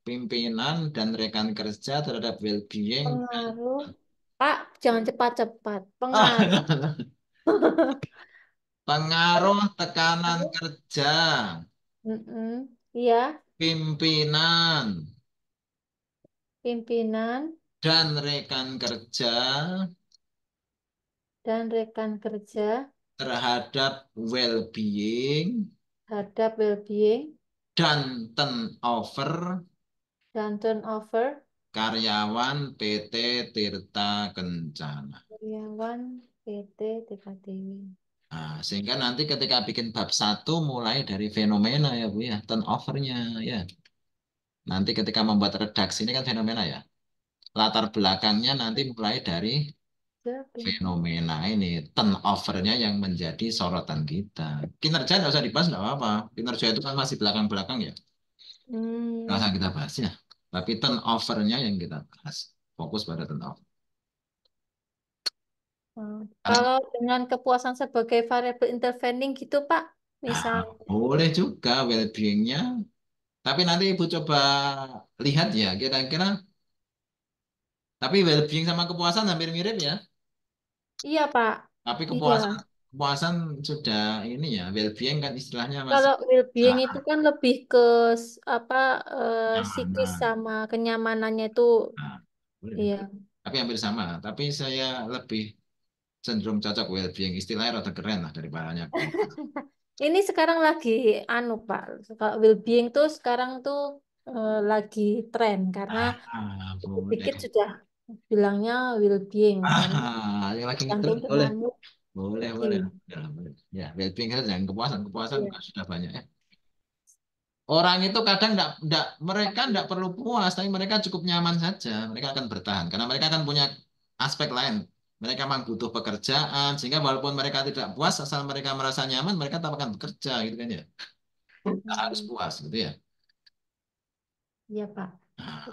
pimpinan dan rekan kerja terhadap well-being. Pengaruh. Pak, jangan cepat-cepat. Pengaruh. Pengaruh tekanan kerja, Mm-mm. Iya, pimpinan pimpinan dan rekan kerja dan rekan kerja terhadap well-being terhadap well-being dan turnover dan turnover karyawan PT Tirta Kencana. Karyawan PT Tirta Dewi. Nah, sehingga nanti ketika bikin bab 1 mulai dari fenomena ya Bu ya, turnovernya ya. Nanti ketika membuat redaksi ini kan fenomena ya. Latar belakangnya nanti mulai dari fenomena ini, turnovernya yang menjadi sorotan kita. Kinerja nggak usah dibahas, nggak apa-apa. Kinerja itu kan masih belakang-belakang ya. Nggak usah kita bahas ya. Tapi turnovernya yang kita bahas. Fokus pada turnover. Kalau dengan kepuasan sebagai variabel intervening gitu Pak, misal Boleh juga well-being-nya. Tapi nanti Ibu coba lihat ya, kira-kira. Tapi well-being sama kepuasan hampir mirip ya. iya Pak, Tapi iya. kepuasan sudah ini ya, well-being kan istilahnya masih Kalau well-being itu kan lebih ke apa psikis kenyamanan. sama kenyamanannya itu, Nah, boleh. iya. Tapi hampir sama. Tapi saya lebih cenderung cocok well-being. Istilahnya rada keren lah daripada Ini sekarang lagi anu Pak, kalau well-being tuh sekarang tuh lagi tren karena boleh. sedikit sudah bilangnya well-being karena Yang lagi ngetren tergantung boleh. dengan mood. Boleh, boleh. Ya, boleh. Ya, well-being saja jangan kepuasan. Kepuasan Iya. sudah banyak ya. Orang itu kadang mereka enggak perlu puas, tapi mereka cukup nyaman saja. Mereka akan bertahan karena mereka akan punya aspek lain. Mereka memang butuh pekerjaan, sehingga walaupun mereka tidak puas, asal mereka merasa nyaman, mereka tetap akan bekerja, gitu kan ya. Nggak harus puas, gitu ya. Iya Pak.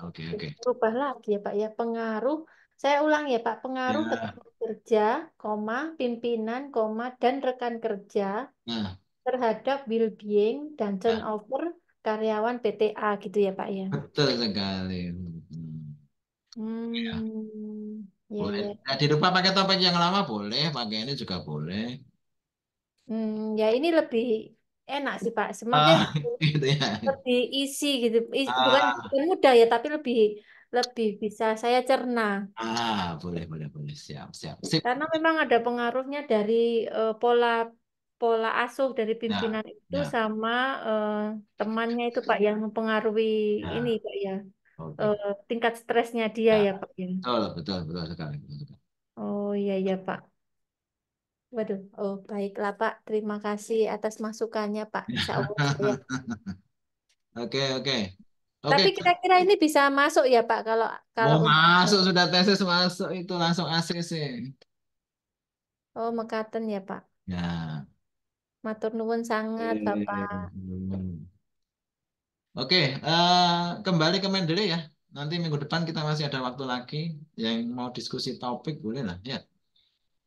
Oke, oke. Berubah lagi ya Pak ya pengaruh. Saya ulang ya Pak, pengaruh Ya. teman kerja, koma, pimpinan, koma, dan rekan kerja Nah, terhadap well-being dan ya, turnover karyawan PTA gitu ya Pak ya. betul sekali. Ya, Ya boleh. ya. Nah, dirubah pakai topik yang lama boleh, pakai ini juga boleh. Ya ini lebih enak sih Pak. Semakin Gitu ya. lebih isi gitu. Bukan, Ah, bukan mudah ya, tapi lebih lebih bisa saya cerna. boleh, boleh, boleh. Siap, siap. Sip. Karena memang ada pengaruhnya dari pola pola asuh dari Ya, pimpinan itu ya, sama eh, temannya itu Pak yang mempengaruhi ini ya. Pak ya. Oke. Tingkat stresnya dia Ya, ya Pak ya. betul, betul, betul sekali. Betul sekali. Oh iya iya Pak. Waduh, oh baiklah Pak. Terima kasih atas masukannya Pak. Insya Allah saya. Oke, oke. Oke, Tapi kira-kira ini bisa masuk ya Pak kalau mau kalau untuk masuk sudah tesis masuk itu langsung ACC. oh mekaten ya Pak. Ya. Matur nuwun sangat Bapak. Oke, kembali ke Mendeley ya. Nanti minggu depan kita masih ada waktu lagi yang mau diskusi topik boleh lah ya.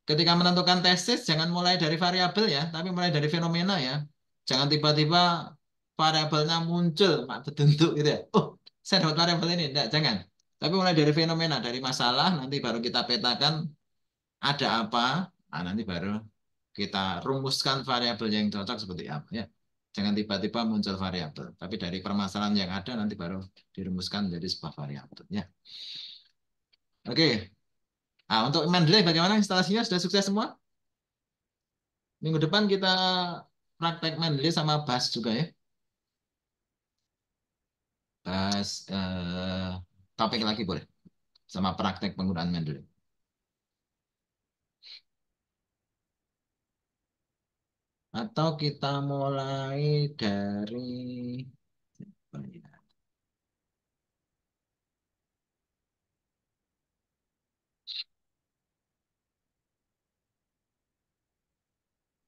Ketika menentukan tesis jangan mulai dari variabel ya, tapi mulai dari fenomena ya. Jangan tiba-tiba variabelnya muncul mak tertentu gitu ya. Oh, saya dapat variabel ini. Enggak, jangan. Tapi mulai dari fenomena, dari masalah nanti baru kita petakan ada apa. Nah, nanti baru kita rumuskan variabel yang cocok seperti apa ya. Jangan tiba-tiba muncul variabel, tapi dari permasalahan yang ada nanti baru dirumuskan menjadi sebuah variabel ya. Oke. Nah, untuk Mendeley bagaimana instalasinya sudah sukses semua? Minggu depan kita praktek Mendeley sama Bas juga ya. Bas topik lagi boleh sama praktek penggunaan Mendeley. Atau kita mulai dari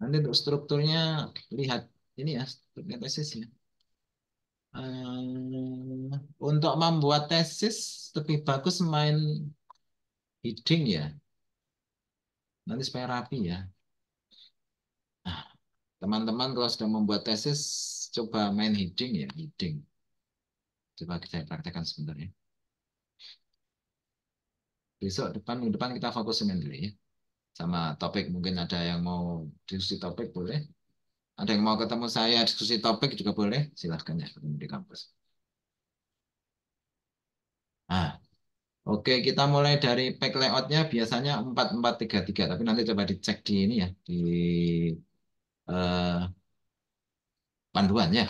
nanti untuk strukturnya lihat ini ya strukturnya tesisnya. Untuk membuat tesis lebih bagus main heading ya. Nanti supaya rapi ya. Nah, teman-teman kalau sudah membuat tesis coba main heading ya, heading. Coba kita praktekkan sebentar ya. Besok minggu depan kita fokus semen dulu ya. Sama topik mungkin ada yang mau diskusi topik boleh. Ada yang mau ketemu saya diskusi topik juga boleh. Silahkan ya ketemu di kampus. Nah, oke, kita mulai dari pack layoutnya biasanya 4433, tapi nanti coba dicek di ini ya, di eh, panduan ya.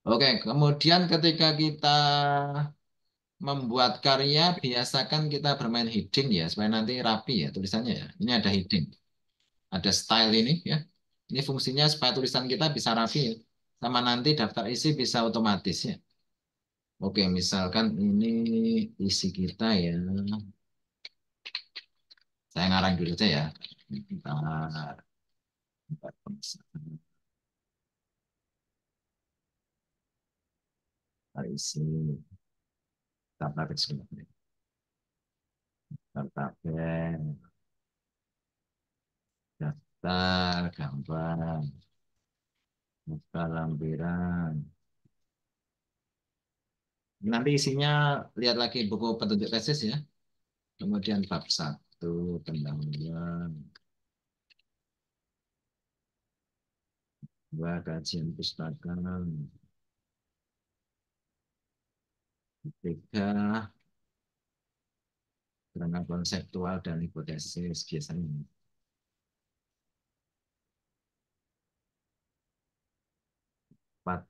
Oke, kemudian ketika kita membuat karya biasakan kita bermain heading ya supaya nanti rapi ya tulisannya ya. Ini ada heading, ada style ini ya. Ini fungsinya supaya tulisan kita bisa rapi ya. Sama nanti daftar isi bisa otomatis ya. Oke, misalkan ini isi kita ya. Saya ngarang dulu aja ya. Bentar. Bentar, isi. Daftar sebenarnya. Daftar daftar gambar, daftar lampiran. Nanti isinya lihat lagi buku petunjuk tesis ya. Kemudian bab 1 pendahuluan, 2 kajian pustaka, 3 kerangka konseptual dan hipotesis biasanya. 4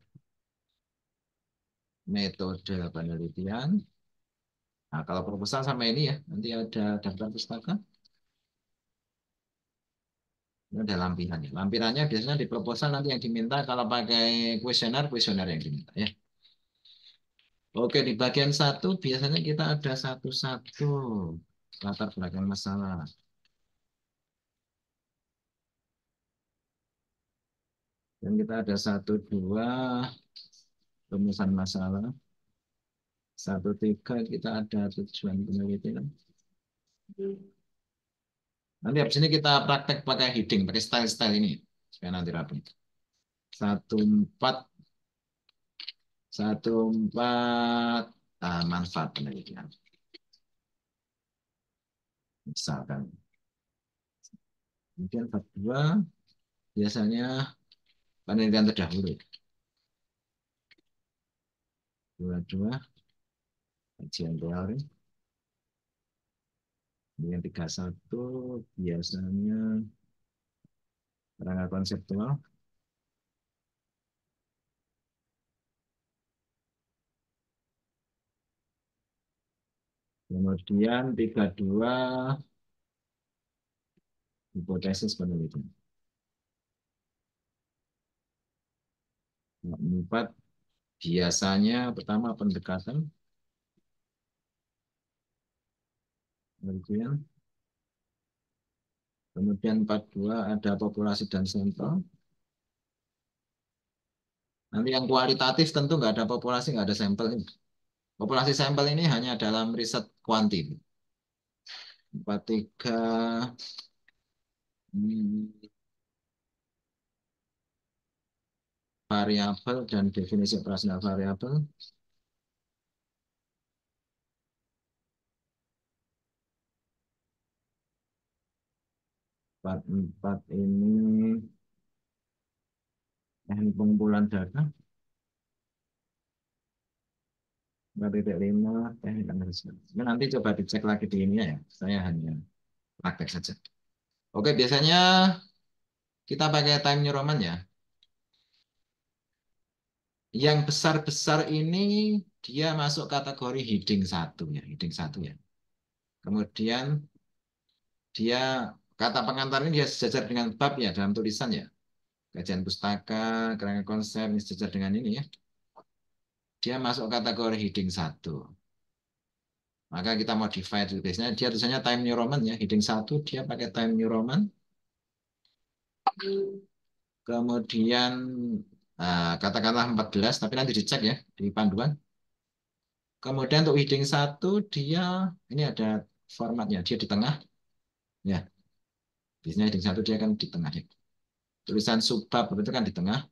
metode penelitian. Nah, kalau proposal sama ini ya, nanti ada daftar pustaka. Ini ada lampiran ya. Lampirannya biasanya di proposal nanti yang diminta, kalau pakai kuesioner yang diminta ya. Oke, di bagian 1 biasanya kita ada satu-satu latar belakang masalah. Dan kita ada 1-2 rumusan masalah. 1-3 kita ada tujuan penelitian. Nanti habis ini kita praktek pakai heading, pakai style-style ini. Supaya nanti rapi. 1-4 manfaat penelitian. Misalkan. Kemudian bab 2 biasanya penelitian terdahulu. 2 kajian teori. Yang 31 biasanya kerangka konseptual. Kemudian 32 hipotesis penelitian. 4 biasanya pertama pendekatan penelitian. Kemudian 42 ada populasi dan sampel. Nanti yang kualitatif tentu nggak ada populasi, nggak ada sampel ini. Populasi sampel ini hanya dalam riset kuanti. 43 variabel dan definisi operasional variabel. 44 ini teknik pengumpulan data. 4.5 teknik analisis. Ini nanti coba dicek lagi di ini ya. Saya hanya praktek saja. Oke, biasanya kita pakai Time New Roman ya. Yang besar-besar ini dia masuk kategori heading 1 ya, heading 1 ya. Kemudian dia kata pengantar ini dia sejajar dengan bab ya dalam tulisan ya. Kajian pustaka, kerangka konsep ini sejajar dengan ini ya. Dia masuk kategori heading 1. Maka kita modify itu. Biasanya dia tulisannya Time New Roman ya. Heading 1 dia pakai Time New Roman. Kemudian katakanlah 14, tapi nanti dicek ya di panduan. Kemudian untuk heading 1 dia ini ada formatnya, dia di tengah. Ya. Biasanya heading 1 dia kan di tengah ya. Tulisan subbab itu kan di tengah.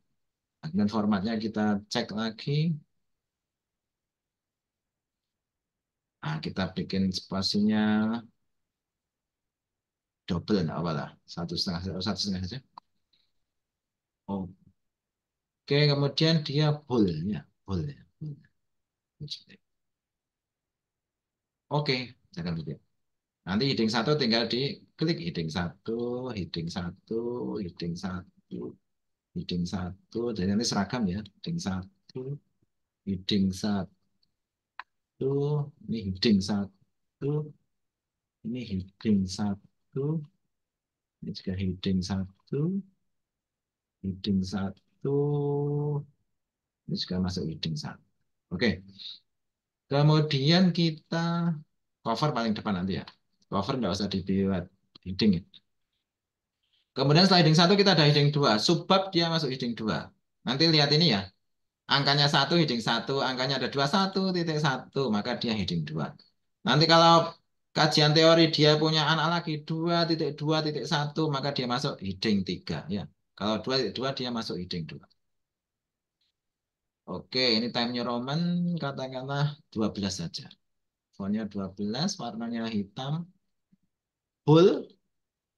Dan formatnya kita cek lagi. Nah, kita bikin spasinya double enggak apa lah. 1,5 saja. Oke, kemudian dia bold ya, bold ya. Oke, jangan lupa. Nanti heading 1 tinggal diklik heading 1, heading 1, heading 1, heading 1. Jadi nanti seragam ya, heading 1, heading 1. ini heading 1, ini heading 1, ini juga heading 1, heading 1, ini juga masuk heading 1. Oke. Kemudian kita cover paling depan nanti ya. Cover nggak usah dibuat heading ya. Kemudian setelah heading 1 kita ada heading 2. Subbab dia masuk heading 2. Nanti lihat ini ya. Angkanya 1 heading 1, angkanya ada 21.1, maka dia heading 2. Nanti kalau kajian teori dia punya anak lagi 2.2.1, maka dia masuk heading 3 ya. Kalau 2.2 dia masuk heading 2. Oke, ini Time New Roman katakanlah 12 saja. Fontnya 12, warnanya hitam. Bold,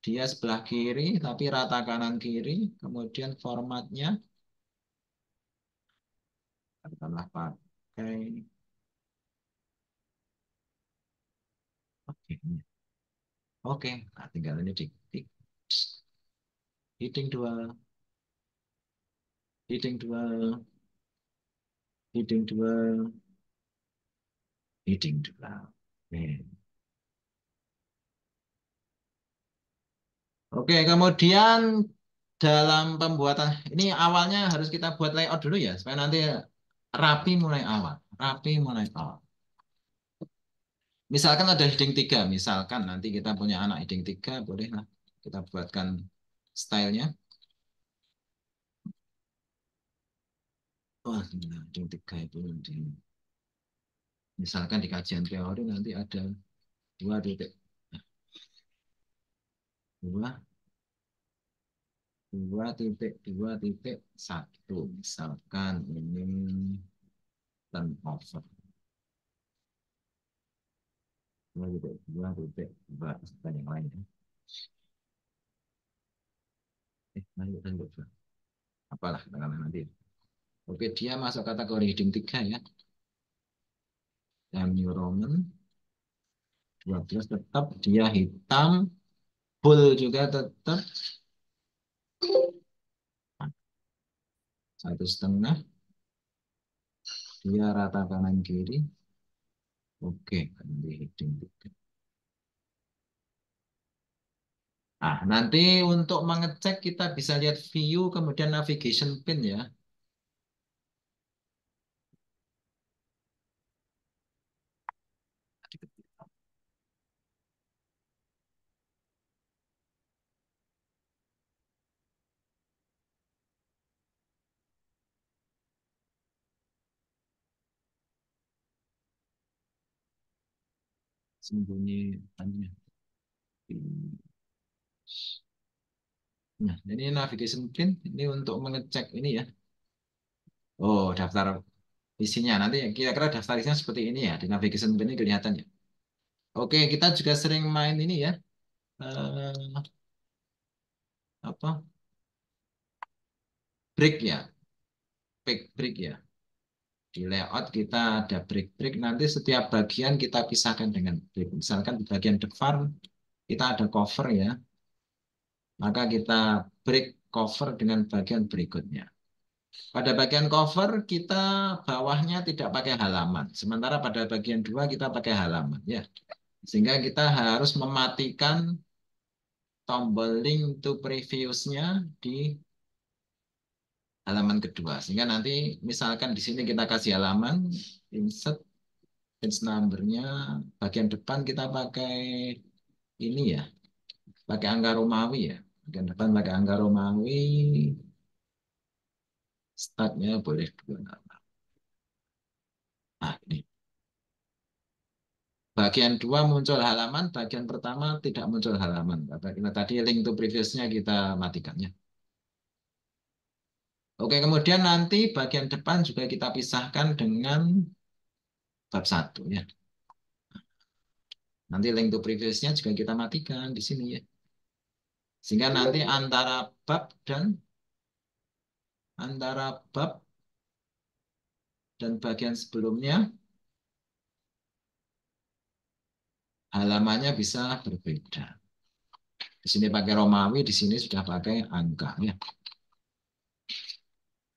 dia sebelah kiri, tapi rata kanan kiri. Kemudian formatnya, katakanlah pakai. Oke, nah, tinggal ini di heading 2, heading 2, heading 2, heading 2. Oke, kemudian dalam pembuatan ini awalnya harus kita buat layout dulu ya, supaya nanti rapi mulai awal, rapi mulai awal. Misalkan ada heading 3, misalkan nanti kita punya anak heading 3, bolehlah kita buatkan stylenya. Wah, heading 3 itu nanti. Misalkan di kajian teori nanti ada 2.2, 2.2.1, misalkan ini turnover. 2.2.2, misalkan yang lain ya. Lanjut. Apalah katakanlah nanti. Oke, dia masuk kategori heading 3 ya. Yang New Roman 12 tetap dia hitam, bold juga tetap 1,5, dia rata kanan kiri. Oke, nanti heading 3. Nah, nanti untuk mengecek kita bisa lihat view kemudian navigation pin ya. Sembunyi tanya. Nah, ini navigation pin ini untuk mengecek ini ya. Oh, daftar isinya nanti kira-kira daftar isinya seperti ini ya di navigation pin ini kelihatan ya. Oke, kita juga sering main ini ya. Apa? Break ya. Break ya. Di layout kita ada break. Nanti setiap bagian kita pisahkan dengan break. Misalkan di bagian depan kita ada cover ya. Maka kita break cover dengan bagian berikutnya. Pada bagian cover kita bawahnya tidak pakai halaman. Sementara pada bagian 2 kita pakai halaman ya. Sehingga kita harus mematikan tombol link to previous-nya di halaman kedua. Sehingga nanti misalkan di sini kita kasih halaman, insert page number-nya, bagian depan kita pakai ini ya, pakai angka Romawi ya. Bagian depan pakai angka Romawi, start-nya boleh 2. Nah, ini. Bagian 2 muncul halaman, bagian pertama tidak muncul halaman. Karena tadi link to previous-nya kita matikannya. Oke, kemudian nanti bagian depan juga kita pisahkan dengan bab 1 ya. Nanti link to previous-nya juga kita matikan di sini ya. Sehingga nanti antara bab dan bagian sebelumnya halamannya bisa berbeda. Di sini pakai Romawi, di sini sudah pakai angka ya.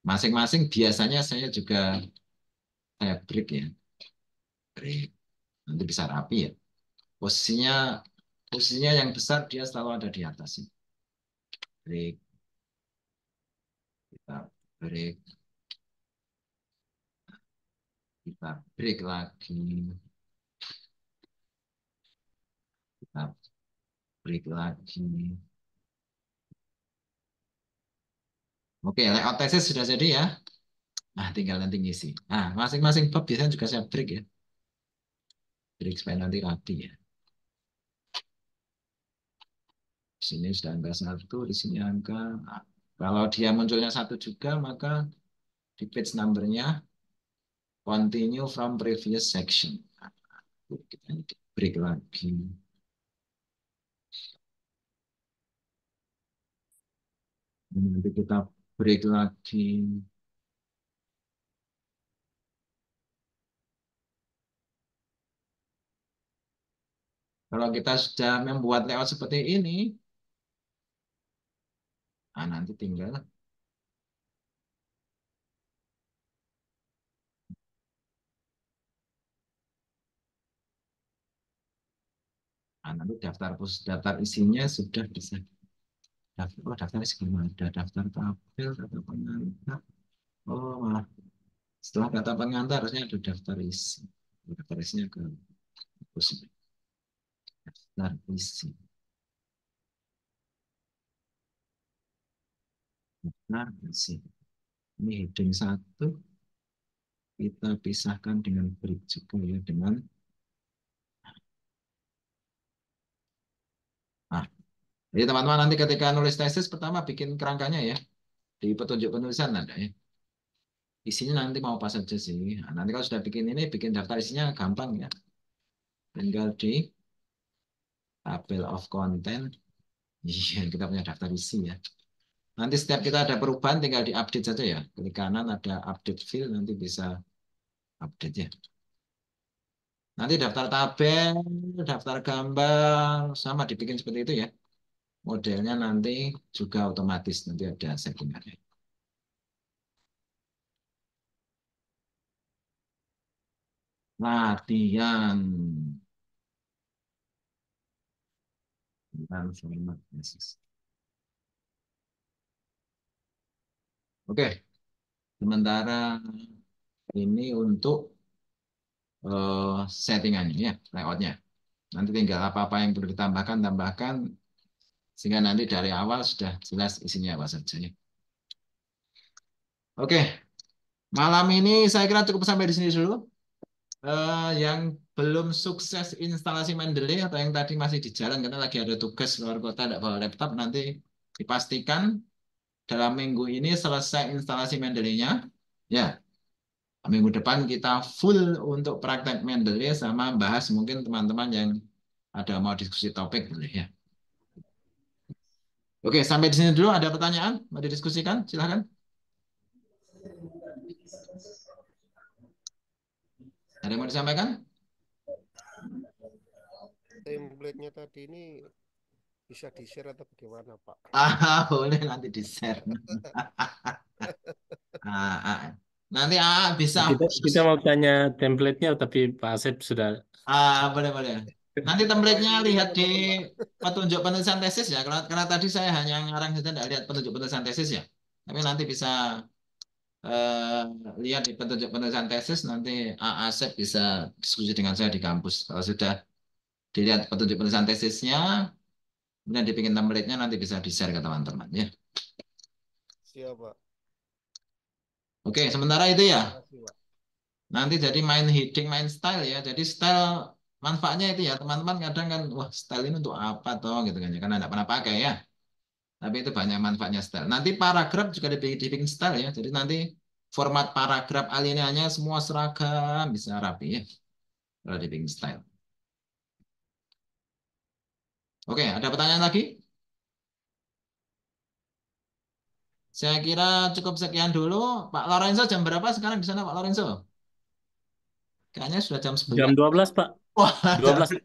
Masing-masing biasanya saya juga break ya. break. Nanti bisa rapi ya. Posisinya yang besar dia selalu ada di atas sih. Break, kita break, kita break lagi, kita break lagi. Oke, layout tesis sudah jadi ya. Nah, tinggal nanti ngisi. Nah, masing-masing bab biasanya juga saya break ya. Break supaya nanti rapi ya. Di sini sudah angka 1, di sini angka. Nah, kalau dia munculnya 1 juga, maka di page number-nya continue from previous section. Nah, kita break lagi. Nanti kita break lagi. Kalau kita sudah membuat layout seperti ini, nah nanti tinggal nanti daftar isinya sudah bisa. Daftar isi gimana? Ada daftar tabel, daftar pengantar. Oh, malah setelah data pengantar harusnya ada daftar isi. Daftar isinya ke daftar isi. Daftar isi. Ini heading 1. Kita pisahkan dengan break juga ya dengan jadi teman-teman nanti ketika nulis tesis pertama bikin kerangkanya ya. Di petunjuk penulisan ada ya. Isinya nanti mau apa saja sih. Nah, nanti kalau sudah bikin ini, bikin daftar isinya gampang ya. Tinggal di tabel of content. Iya, kita punya daftar isi ya. Nanti setiap kita ada perubahan tinggal di update saja ya. Klik kanan ada update field, nanti bisa update ya. Nanti daftar tabel, daftar gambar, sama dibikin seperti itu ya. Modelnya nanti juga otomatis, nanti ada settingannya. Latihan. Oke, sementara ini untuk settingannya ya, layoutnya. Nanti tinggal apa-apa yang perlu ditambahkan, tambahkan, sehingga nanti dari awal sudah jelas isinya apa saja ya. Oke, malam ini saya kira cukup sampai di sini dulu. Yang belum sukses instalasi Mendeley atau yang tadi masih di jalan karena lagi ada tugas luar kota tidak bawa laptop, nanti dipastikan dalam minggu ini selesai instalasi Mendeley-nya. Ya, minggu depan kita full untuk praktek Mendeley sama bahas mungkin teman-teman yang ada mau diskusi topik boleh ya. Oke, sampai di sini dulu. Ada pertanyaan? Mau didiskusikan? Silahkan. Ada yang mau disampaikan? Template-nya tadi ini bisa di-share atau bagaimana, Pak? Boleh nanti di-share. Nanti bisa. Kita mau tanya template-nya, tapi Pak Asep sudah. Boleh. Nanti template-nya lihat di petunjuk penulisan tesis ya. Karena tadi saya hanya ngarang saja, tidak lihat petunjuk penulisan tesis ya. Tapi nanti bisa lihat di petunjuk penulisan tesis, nanti Asep bisa diskusi dengan saya di kampus. Kalau sudah dilihat petunjuk penulisan tesisnya, kemudian dibikin template-nya, nanti bisa di-share ke teman-teman ya. Siap, Pak. Oke, sementara itu ya. Terima kasih, Pak. Nanti jadi main heading, main style ya. Jadi style manfaatnya itu ya. Teman-teman kadang kan, wah style ini untuk apa toh gitu kan ya. Karena tidak pernah pakai ya. Tapi itu banyak manfaatnya style. Nanti paragraf juga dibikin style ya. Jadi nanti format paragraf alineanya semua seragam, bisa rapi ya. Kalau dibikin style. Oke, ada pertanyaan lagi? Saya kira cukup sekian dulu. Pak Lorenzo jam berapa sekarang di sana Pak Lorenzo? Kayaknya sudah jam 11. Jam 12, Pak. Wah, 12.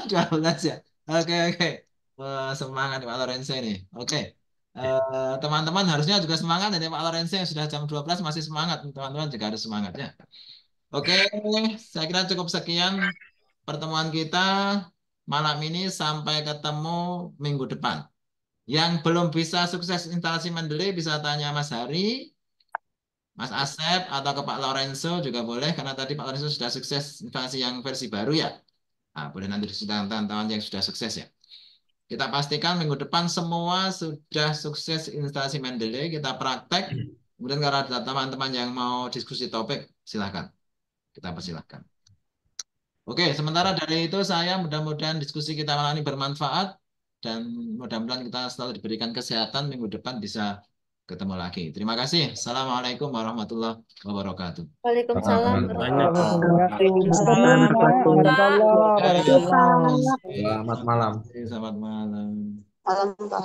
12 ya. Oke. Semangat Pak Lorenzo ini. Oke. Teman-teman harusnya juga semangat ini Pak Lorenzo yang sudah jam 12 masih semangat. Teman-teman juga harus semangat ya. Oke, saya kira cukup sekian pertemuan kita malam ini. Sampai ketemu minggu depan. Yang belum bisa sukses instalasi Mendeley bisa tanya Mas Hari, Mas Asep, atau ke Pak Lorenzo juga boleh. Karena tadi Pak Lorenzo sudah sukses instalasi yang versi baru ya. Nah, boleh nanti diskusikan teman-teman yang sudah sukses ya. Kita pastikan minggu depan semua sudah sukses instalasi Mendeley. Kita praktek. Kemudian kalau ada teman-teman yang mau diskusi topik, silahkan. Kita persilahkan. Oke, sementara dari itu saya mudah-mudahan diskusi kita malam ini bermanfaat. Dan mudah-mudahan kita selalu diberikan kesehatan, minggu depan bisa ketemu lagi. Terima kasih. Assalamualaikum warahmatullahi wabarakatuh. Waalaikumsalam Banyak. warahmatullahi wabarakatuh. Barakallah, barakallah. Selamat malam. Selamat malam. Malam, Pak.